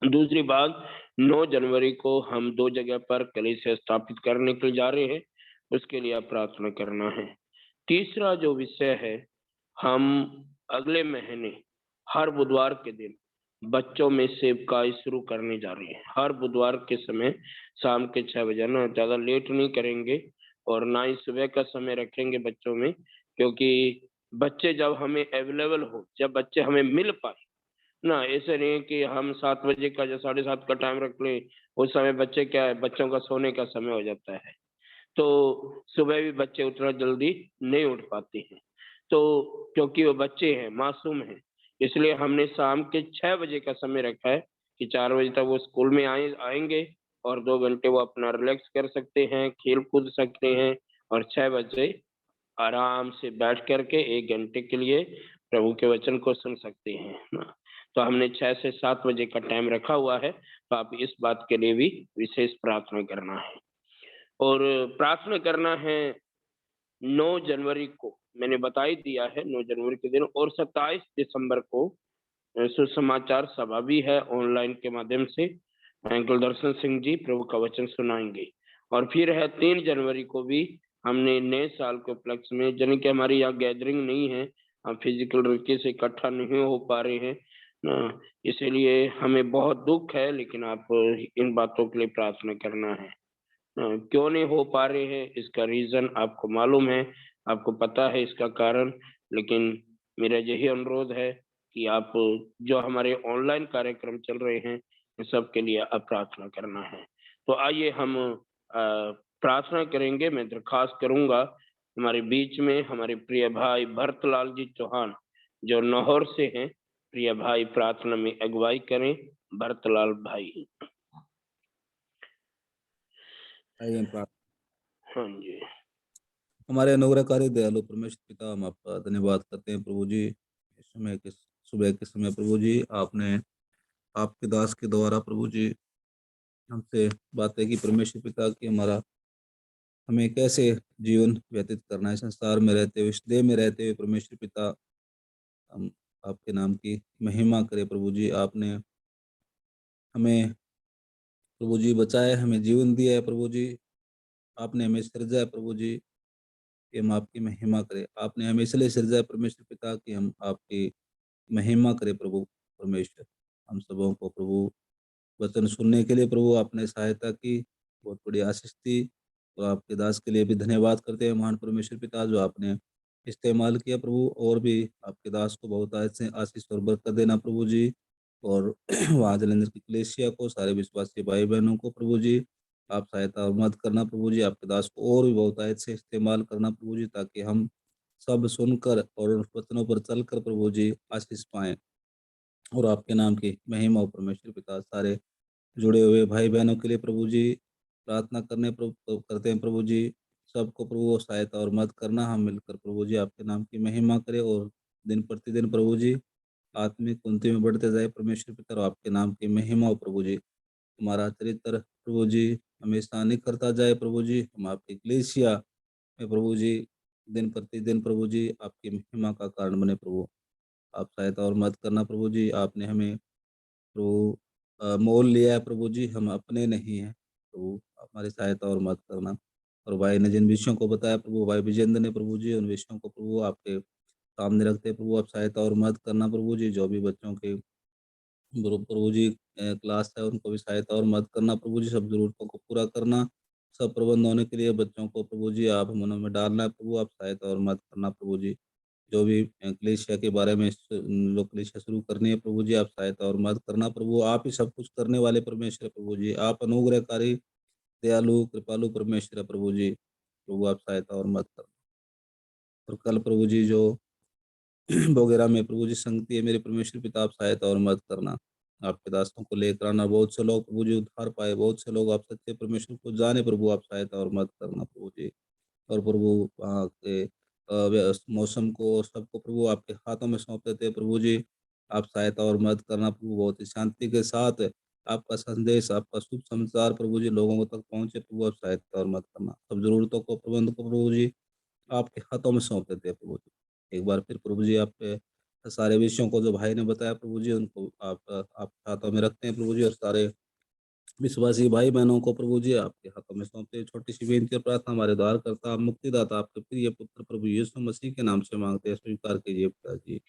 दूसरी बात, 9 जनवरी को हम 2 जगह पर कलीसिया स्थापित करने के लिए जा रहे हैं, उसके लिए आप प्रार्थना करना है। तीसरा जो विषय है, हम अगले महीने हर बुधवार के दिन बच्चों में सेवकाई शुरू करने जा रहे हैं। हर बुधवार के समय शाम के 6 बजे, ना ज्यादा लेट नहीं करेंगे और ना ही सुबह का समय रखेंगे बच्चों में, क्योंकि बच्चे जब हमें अवेलेबल हो, जब बच्चे हमें मिल पाए ना, ऐसे नहीं कि हम 7 बजे का या 7:30 का टाइम रख ले, उस समय बच्चे क्या है, बच्चों का सोने का समय हो जाता है, तो सुबह भी बच्चे उतना जल्दी नहीं उठ पाते हैं। तो क्योंकि वो बच्चे हैं, मासूम हैं, इसलिए हमने शाम के 6 बजे का समय रखा है कि 4 बजे तक वो स्कूल में आएंगे और 2 घंटे वो अपना रिलैक्स कर सकते हैं, खेल कूद सकते हैं, और 6 बजे आराम से बैठ करके 1 घंटे के लिए प्रभु के वचन को सुन सकते हैं ना। तो हमने 6 से 7 बजे का टाइम रखा हुआ है, तो आप इस बात के लिए भी विशेष प्रार्थना करना है। और प्रार्थना करना है 9 जनवरी को, मैंने बता ही दिया है 9 जनवरी के दिन, और 27 दिसंबर को सुसमाचार सभा भी है ऑनलाइन के माध्यम से। अंकल दर्शन सिंह जी प्रभु का वचन सुनाएंगे। और फिर है 3 जनवरी को भी हमने नए साल के उपलक्ष्य में, यानी कि हमारी यहाँ गैदरिंग नहीं है, हम फिजिकल तरीके से इकट्ठा नहीं हो पा रहे हैं ना, इसीलिए हमें बहुत दुख है, लेकिन आप इन बातों के लिए प्रार्थना करना है। क्यों नहीं हो पा रहे हैं, इसका रीजन आपको मालूम है, आपको पता है इसका कारण, लेकिन मेरा यही अनुरोध है कि आप जो हमारे ऑनलाइन कार्यक्रम चल रहे हैं इन सब के लिए अब प्रार्थना करना है। तो आइए हम प्रार्थना करेंगे। मैं दरखास्त करूंगा हमारे बीच में हमारे प्रिय भाई भरतलाल जी चौहान जो लाहौर से हैं, प्रिय भाई प्रार्थना में अगुवाई करें। भरतलाल भाई। आइए हम प्रार्थना। हाँ जी। हमारे अनुग्रहकारी दयालु परमेश्वर पिता, हम आपका धन्यवाद करते हैं प्रभु जी। इस समय के सुबह के समय प्रभु जी आपने आपके दास के द्वारा प्रभु जी हमसे बातें की परमेश्वर पिता की हमें कैसे जीवन व्यतीत करना है संसार में रहते हुए, इस देह में रहते हुए परमेश्वर पिता। हम आपके नाम की महिमा करें प्रभु जी। आपने हमें प्रभु जी बचाया, हमें जीवन दिया है प्रभु जी। आपने हमें सृजा है प्रभु जी कि हम आपकी महिमा करें। आपने हमें इसलिए सृजा है परमेश्वर पिता कि हम आपकी महिमा करें प्रभु परमेश्वर। हम सबों को प्रभु वचन सुनने के लिए प्रभु आपने सहायता की, बहुत बड़ी आशीष दी। तो आपके दास के लिए भी धन्यवाद करते हैं महान परमेश्वर पिता, जो आपने इस्तेमाल किया प्रभु। और भी आपके दास को बहुत आशीष और बरकत देना प्रभु जी। और वहाँ जलंधर की कलीसिया को, सारे विश्वासी भाई बहनों को प्रभु जी आप सहायता और मदद करना प्रभु जी। आपके दास को और भी बहुत आयत से इस्तेमाल करना प्रभु जी, ताकि हम सब सुनकर और उन वचनों पर चलकर प्रभु जी आशीष पाएं और आपके नाम की महिमा हो परमेश्वर पिता। सारे जुड़े हुए भाई बहनों के लिए प्रभु जी प्रार्थना करते हैं प्रभु जी। सबको प्रभु सहायता और मदद करना, हम मिलकर प्रभु जी आपके नाम की महिमा करें और दिन प्रतिदिन प्रभु जी आत्मिक उन्नति में बढ़ते जाए परमेश्वर पिता। और आपके नाम की महिमा हो प्रभु जी। हमारा चरित्र प्रभु जी हमेशा निखरता जाए प्रभु जी। हम आपकी कलीसिया में प्रभु जी दिन प्रतिदिन प्रभु जी आपकी महिमा का कारण बने प्रभु। आप सहायता और मदद करना प्रभु जी। आपने हमें प्रभु मोल लिया है प्रभु जी, हम अपने नहीं हैं प्रभु। हमारी सहायता और मदद करना। और भाई ने जिन विषयों को बताया प्रभु, भाई विजेंद्र ने प्रभु जी, उन विषयों को प्रभु आपके सामने रखते प्रभु आप सहायता और मदद करना प्रभु जी। जो भी बच्चों के प्रभु जी क्लास है उनको भी सहायता और मदद करना प्रभु जी। सब जरूरतों को पूरा करना, सब प्रबंध होने के लिए बच्चों को प्रभु जी आप मनों में डालना है प्रभु। आप सहायता और मदद करना प्रभु जी। जो भी कलीसिया के बारे में लोग कलीसिया शुरू करनी है प्रभु जी, आप सहायता और मदद करना प्रभु। आप ही सब कुछ करने वाले परमेश्वर प्रभु जी। आप अनुग्रहकारी दयालु कृपालु परमेश्वर प्रभु जी। प्रभु आप सहायता और मदद करना। और कल प्रभु जी जो वगैरह में प्रभु जी संगति है मेरे परमेश्वर पिता, आप सहायता और मदद करना। आपके दास्तों को लेकर आना, बहुत से लोग प्रभु जी उद्धार पाए, बहुत से लोग आप सच्चे परमेश्वर को जाने प्रभु। आप सहायता और मदद करना प्रभु जी। और प्रभु वहाँ के मौसम को और सबको प्रभु आपके हाथों में सौंप देते हैं प्रभु जी। आप सहायता और मदद करना प्रभु। बहुत ही शांति के साथ आपका संदेश, आपका शुभ समाचार प्रभु जी लोगों तक पहुंचे प्रभु। आप सहायता और मदद करना। सब जरूरतों को प्रबंध को प्रभु जी आपके हाथों में सौंप देते हैं प्रभु जी। एक बार फिर प्रभु जी आप सारे विषयों को जो भाई ने बताया प्रभु जी, उनको आप हाथों में रखते हैं प्रभु जी। और सारे विश्वासी भाई बहनों को प्रभु जी आपके हाथों में सौंपते हैं। छोटी सी बेनती और प्रार्थना हमारे द्वार करता मुक्तिदाता आपके प्रिय पुत्र प्रभु यीशु मसीह के नाम से मांगते हैं, स्वीकार कीजिए पिता जी,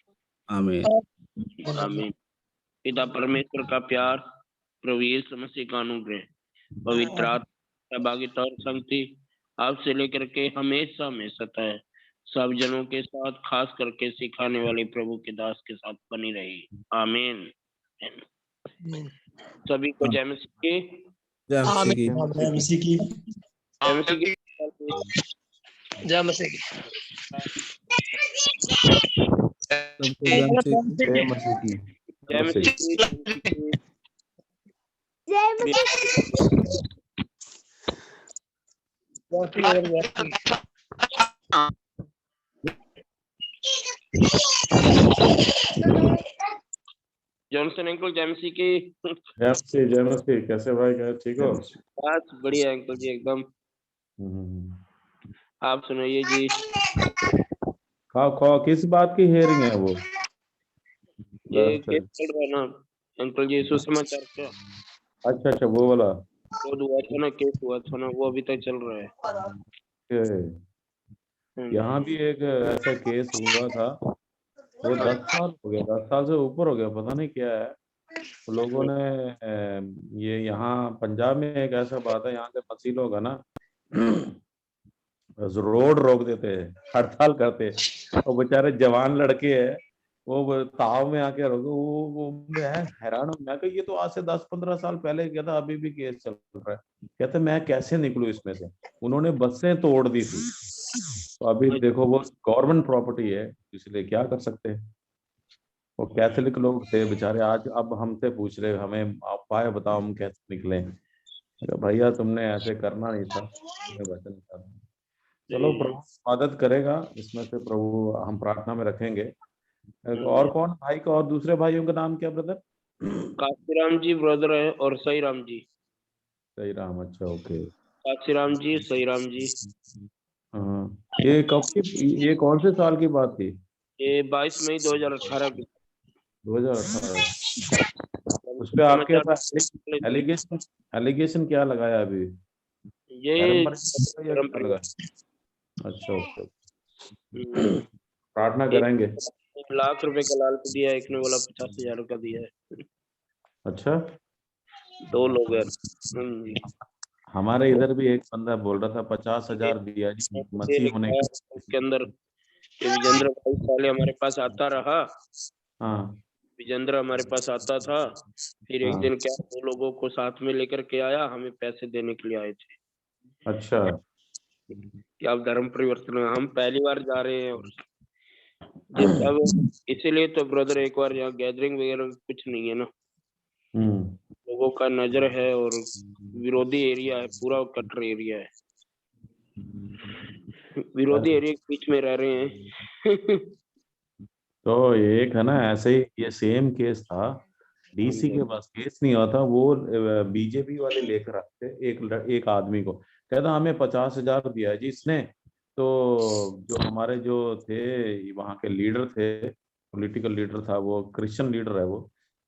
आमीन। आमीन। पिता परमेश्वर का प्यार, प्रभु यीशु मसीह का अनुग्रह, पवित्र आत्मा सहभागिता और संगति आपसे लेकर के हमेशा हमेशा तय सब जनों के साथ, खास करके सिखाने वाले प्रभु के दास के साथ बनी रही। आमीन। सभी को जय मसीह की। जय मसीह की। जय मसीह की। जय मसीह की। जय मसीह की। सबको जय मसीह की। जय मसीह की। जय मसीह की। जय जॉनसन अंकल जय मसीह की। जय मसीह। कैसे भाई, क्या ठीक हो? बस बढ़िया अंकल जी एकदम। आप सुनाइए जी। खाओ खाओ, किस बात की हेयरिंग है वो? ये केस चल रहा है ना अंकल जी, सुसमाचार का। अच्छा अच्छा, वो वाला। वो हुआ था ना, केस हुआ था ना, वो अभी तक चल रहा है। यहाँ भी एक ऐसा केस हुआ था, वो 10 साल हो गया, 10 साल से ऊपर हो गया, पता नहीं क्या है। तो लोगों ने ये यहाँ पंजाब में एक ऐसा बात है, यहाँ के मसीह लोग है ना रोड रोक देते हैं, हड़ताल करते हैं। और बेचारे जवान लड़के हैं, वो ताव में आके रोके वो मैं हैरान हूँ। मैं कहा ये तो आज से 10-15 साल पहले किया था, अभी भी केस चल रहा है। कहते मैं कैसे निकलूं इसमें से, उन्होंने बसें तोड़ दी थी। तो अभी देखो वो गवर्नमेंट प्रॉपर्टी है, इसलिए क्या कर सकते हैं। वो कैथोलिक लोग थे बेचारे, आज अब हमसे पूछ रहे हमें उपाय बताओ हम कैसे निकलें। मैं कहा, भैया तुमने ऐसे करना नहीं था, तुम्हें वचन था। चलो प्रभु मदद करेगा इसमें से, प्रभु हम प्रार्थना में रखेंगे। और कौन भाई का, और दूसरे भाइयों का नाम क्या ब्रदर? काशीराम जी ब्रदर है और सही राम जी। सही राम, अच्छा ओके। काशीराम जी, सही राम जी। हाँ, ये कब की, ये कौन से साल की बात थी? ये 22 मई 2018 की 2018। उस पे आपके समाचार पास थे। एलिगेशन, एलिगेशन क्या लगाया अभी? ये पैरम्बर या धर्म क्या परिवर्तन। लगाया? अच्छा ओके। हम्म, प्रार्थना एक करेंगे। 1 लाख रुपए का लालच दिया, एक ने बोला 50,000 का दिया है। अच्छा, 2 लोग हैं। जी। हमारे इधर भी एक बंदा बोल रहा था 50,000 दिया जी ये मसीह होने लिखा है के। उसके अंदर कि विजेंद्र भाई साले हमारे पास आता रहा। हाँ विजेंद्र हमारे पास आता था, फिर एक हाँ, दिन क्या 2 लोगों को साथ में लेकर के आया, हमें पैसे देने के लिए आए थे अच्छा। कि आप धर्म परिवर्तन में, हम पहली बार जा रहे हैं। और जिस अब इसीलिए तो ब्रदर एक बार यहाँ गैदरिंग वगैरह कुछ नहीं है ना, हम्म। लोगों का नजर है और विरोधी एरिया है, पूरा कटर एरिया है, विरोधी एरिया के बीच में रह रहे हैं। तो एक है ना ऐसे ही, ये सेम केस था, डीसी के पास केस नहीं हुआ था, वो बीजेपी वाले लेकर आते एक आदमी को, कहता हमें 50,000 दिया है जी इसने। तो जो हमारे जो थे वहाँ के लीडर थे, पॉलिटिकल लीडर था, वो क्रिश्चियन लीडर है वो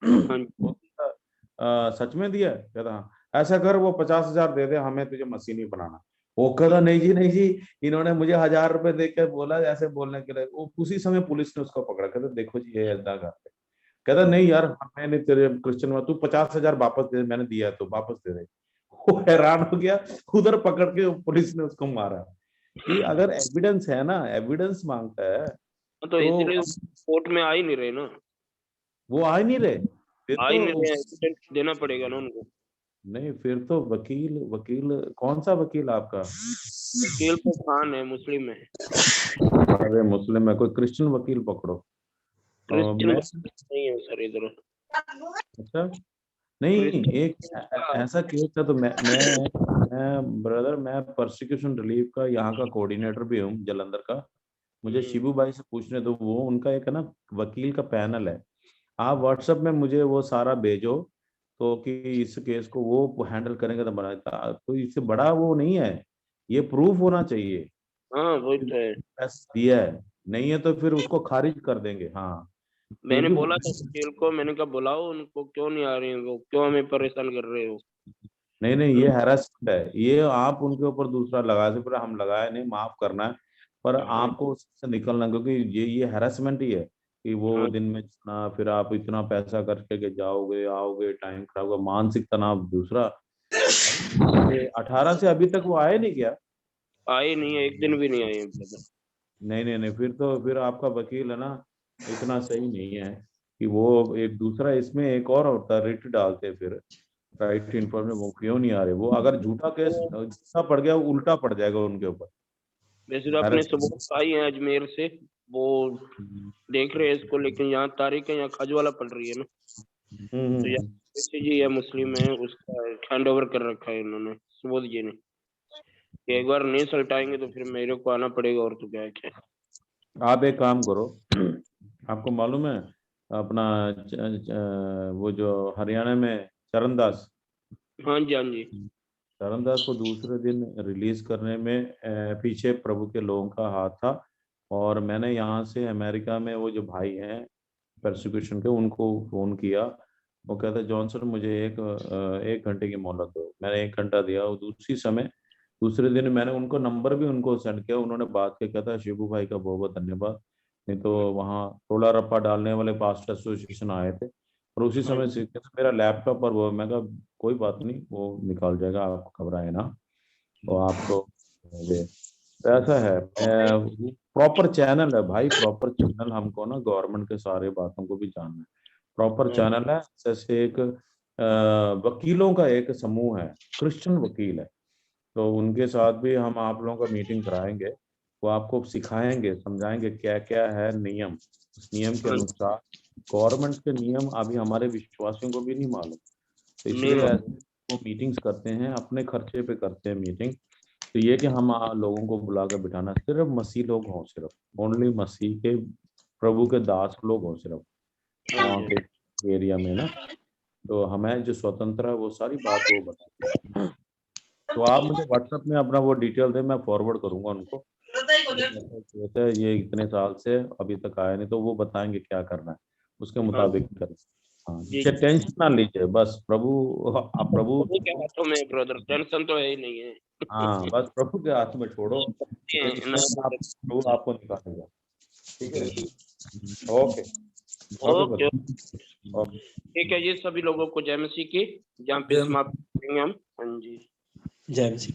हाँ जी। वो सच में दिया है? कहता हाँ, ऐसा कर वो 50,000 दे दे, हमें तुझे मसीह नहीं बनाना। वो कहता नहीं जी नहीं जी, इन्होंने मुझे 1,000 रुपए देकर बोला ऐसे बोलने के लिए। वो उसी समय पुलिस ने उसको पकड़ा, कहता देखो जी ये ऐसा करते। कहता नहीं यार, मैंने तेरे क्रिश्चियन में, तू 50,000 वापस दे, मैंने दिया है तो वापस दे दे। वो हैरान हो गया, उधर पकड़ के पुलिस ने उसको मारा। कि अगर एविडेंस है ना, एविडेंस मांगता है तो तो इसीलिए कोर्ट में आ ही नहीं रहे ना, वो आ ही नहीं रहे। फिर आ ही नहीं तो रहे, एविडेंस देना पड़ेगा ना उनको। नहीं, फिर तो वकील, वकील कौन सा वकील आपका? वकील तो खान है, मुस्लिम है। अरे मुस्लिम है, कोई क्रिश्चियन वकील पकड़ो। क्रिश्चियन मैं, नहीं है सर इधर। अच्छा नहीं, क्रिश्चियन एक ऐसा केस था तो मैं ब्रदर, मैं प्रोसिक्यूशन रिलीफ का यहाँ का कोऑर्डिनेटर भी हूँ जलंधर का। मुझे शिबू भाई से पूछने दो, वो उनका एक है ना वकील का पैनल है। आप व्हाट्सएप में मुझे वो सारा भेजो, तो कि इस केस को वो हैंडल करेंगे तो बना, तो इससे बड़ा वो नहीं है, ये प्रूफ होना चाहिए हाँ वही कि तो है। पैसा दिया है। नहीं है तो फिर उसको खारिज कर देंगे। हाँ, मैंने क्योंकि बोला था वकील को, मैंने कहा बुलाओ उनको, क्यों नहीं आ रहे हैं वो, क्यों हमें परेशान कर रहे हो। नहीं नहीं, ये हैरेसमेंट है, ये आप उनके ऊपर दूसरा लगा से, पर हम लगाए नहीं, माफ करना है। पर हाँ आपको उससे निकलना, क्योंकि ये हैरेसमेंट ही है कि वो हाँ दिन में जाना, फिर आप इतना पैसा करके के जाओगे आओगे, टाइम खराब होगा, मानसिक तनाव दूसरा। 18 से अभी तक वो आए नहीं क्या? आए नहीं है, एक दिन भी नहीं आए हैं brother। नहीं नहीं नहीं, फिर तो फिर आपका वकील है ना इतना सही नहीं है कि वो एक दूसरा, इसमें एक और होता है रिट डालते हैं फिर, राइट इन्फॉर्मेशन, वो क्यों नहीं आ रहे? वो अगर झूठा केस तो झूठा पड़ गया, वो उल्टा पड़ जाएगा उनके ऊपर। वैसे तो अपने सबूत भाई हैं अजमेर से, वो देख रहे हैं इसको, लेकिन यहाँ तारीख है, यहाँ खजवाला पड़ रही है ना। तो यहाँ हम्म। वैसे जी है, मुस्लिम है, उसका हैंड ओवर कर रखा है इन्होंने, सुबोध जी ने, कि एक बार नहीं सलटाएंगे तो फिर मेरे को आना पड़ेगा, और तो क्या है क्या। आप एक काम करो, आपको मालूम है अपना वो जो हरियाणा में चरणदास, हाँ जी हाँ जी। चरणदास को दूसरे दिन रिलीज करने में पीछे प्रभु के लोगों का हाथ था। और मैंने यहाँ से अमेरिका में वो जो भाई हैं प्रोसिक्यूशन के, उनको फोन किया। वो कहता जॉनसन मुझे एक घंटे की मोहलत दो। मैंने 1 घंटा दिया, और दूसरी समय दूसरे दिन मैंने उनको नंबर भी उनको सेंड किया, उन्होंने बात किया। कहता शिबू भाई का बहुत बहुत धन्यवाद, नहीं तो वहाँ रोला रप्पा डालने वाले पास्ट एसोसिएशन आए थे। और उसी हाँ समय से कहता मेरा लैपटॉप और वो, मैं कहा कोई बात नहीं, वो निकाल जाएगा, आप घबराए ना। तो आपको ये तो ऐसा है। प्रॉपर चैनल है भाई, प्रॉपर चैनल। हमको ना गवर्नमेंट के सारे बातों को भी जानना है। प्रॉपर चैनल है। जैसे एक वकीलों का एक समूह है, क्रिश्चियन वकील है, तो उनके साथ भी हम आप लोगों का मीटिंग कराएंगे। वो आपको सिखाएंगे, समझाएंगे क्या क्या है नियम। उस नियम के अनुसार गवर्नमेंट के नियम अभी हमारे विश्वासियों को भी नहीं मालूम, तो इसलिए वो मीटिंग्स करते हैं, अपने खर्चे पे करते हैं मीटिंग। तो ये कि हम लोगों को बुला कर बिठाना, सिर्फ मसीह लोग हों, सिर्फ ओनली मसीह के प्रभु के दास लोग हों सिर्फ वहाँ के एरिया में ना। तो हमें जो स्वतंत्र है वो सारी बात वो बताते हैं। तो आप मुझे व्हाट्सएप में अपना वो डिटेल दे, मैं फॉरवर्ड करूंगा उनको। ये इतने साल से अभी तक आया नहीं, तो वो बताएंगे क्या करना है, उसके मुताबिक करें। हाँ, टेंशन ना लीजिए, बस प्रभु आप प्रभु के हाथों में ब्रदर, टेंशन तो है ही नहीं है। हाँ, बस प्रभु के हाथ में छोड़ो, प्रभु आपको निकालेगा। ठीक है, ओके ओके, ठीक है। ये सभी लोगों को जय मसीह की, जहाँ पे समाप्त करेंगे हम। हाँ जी, जय मसीह।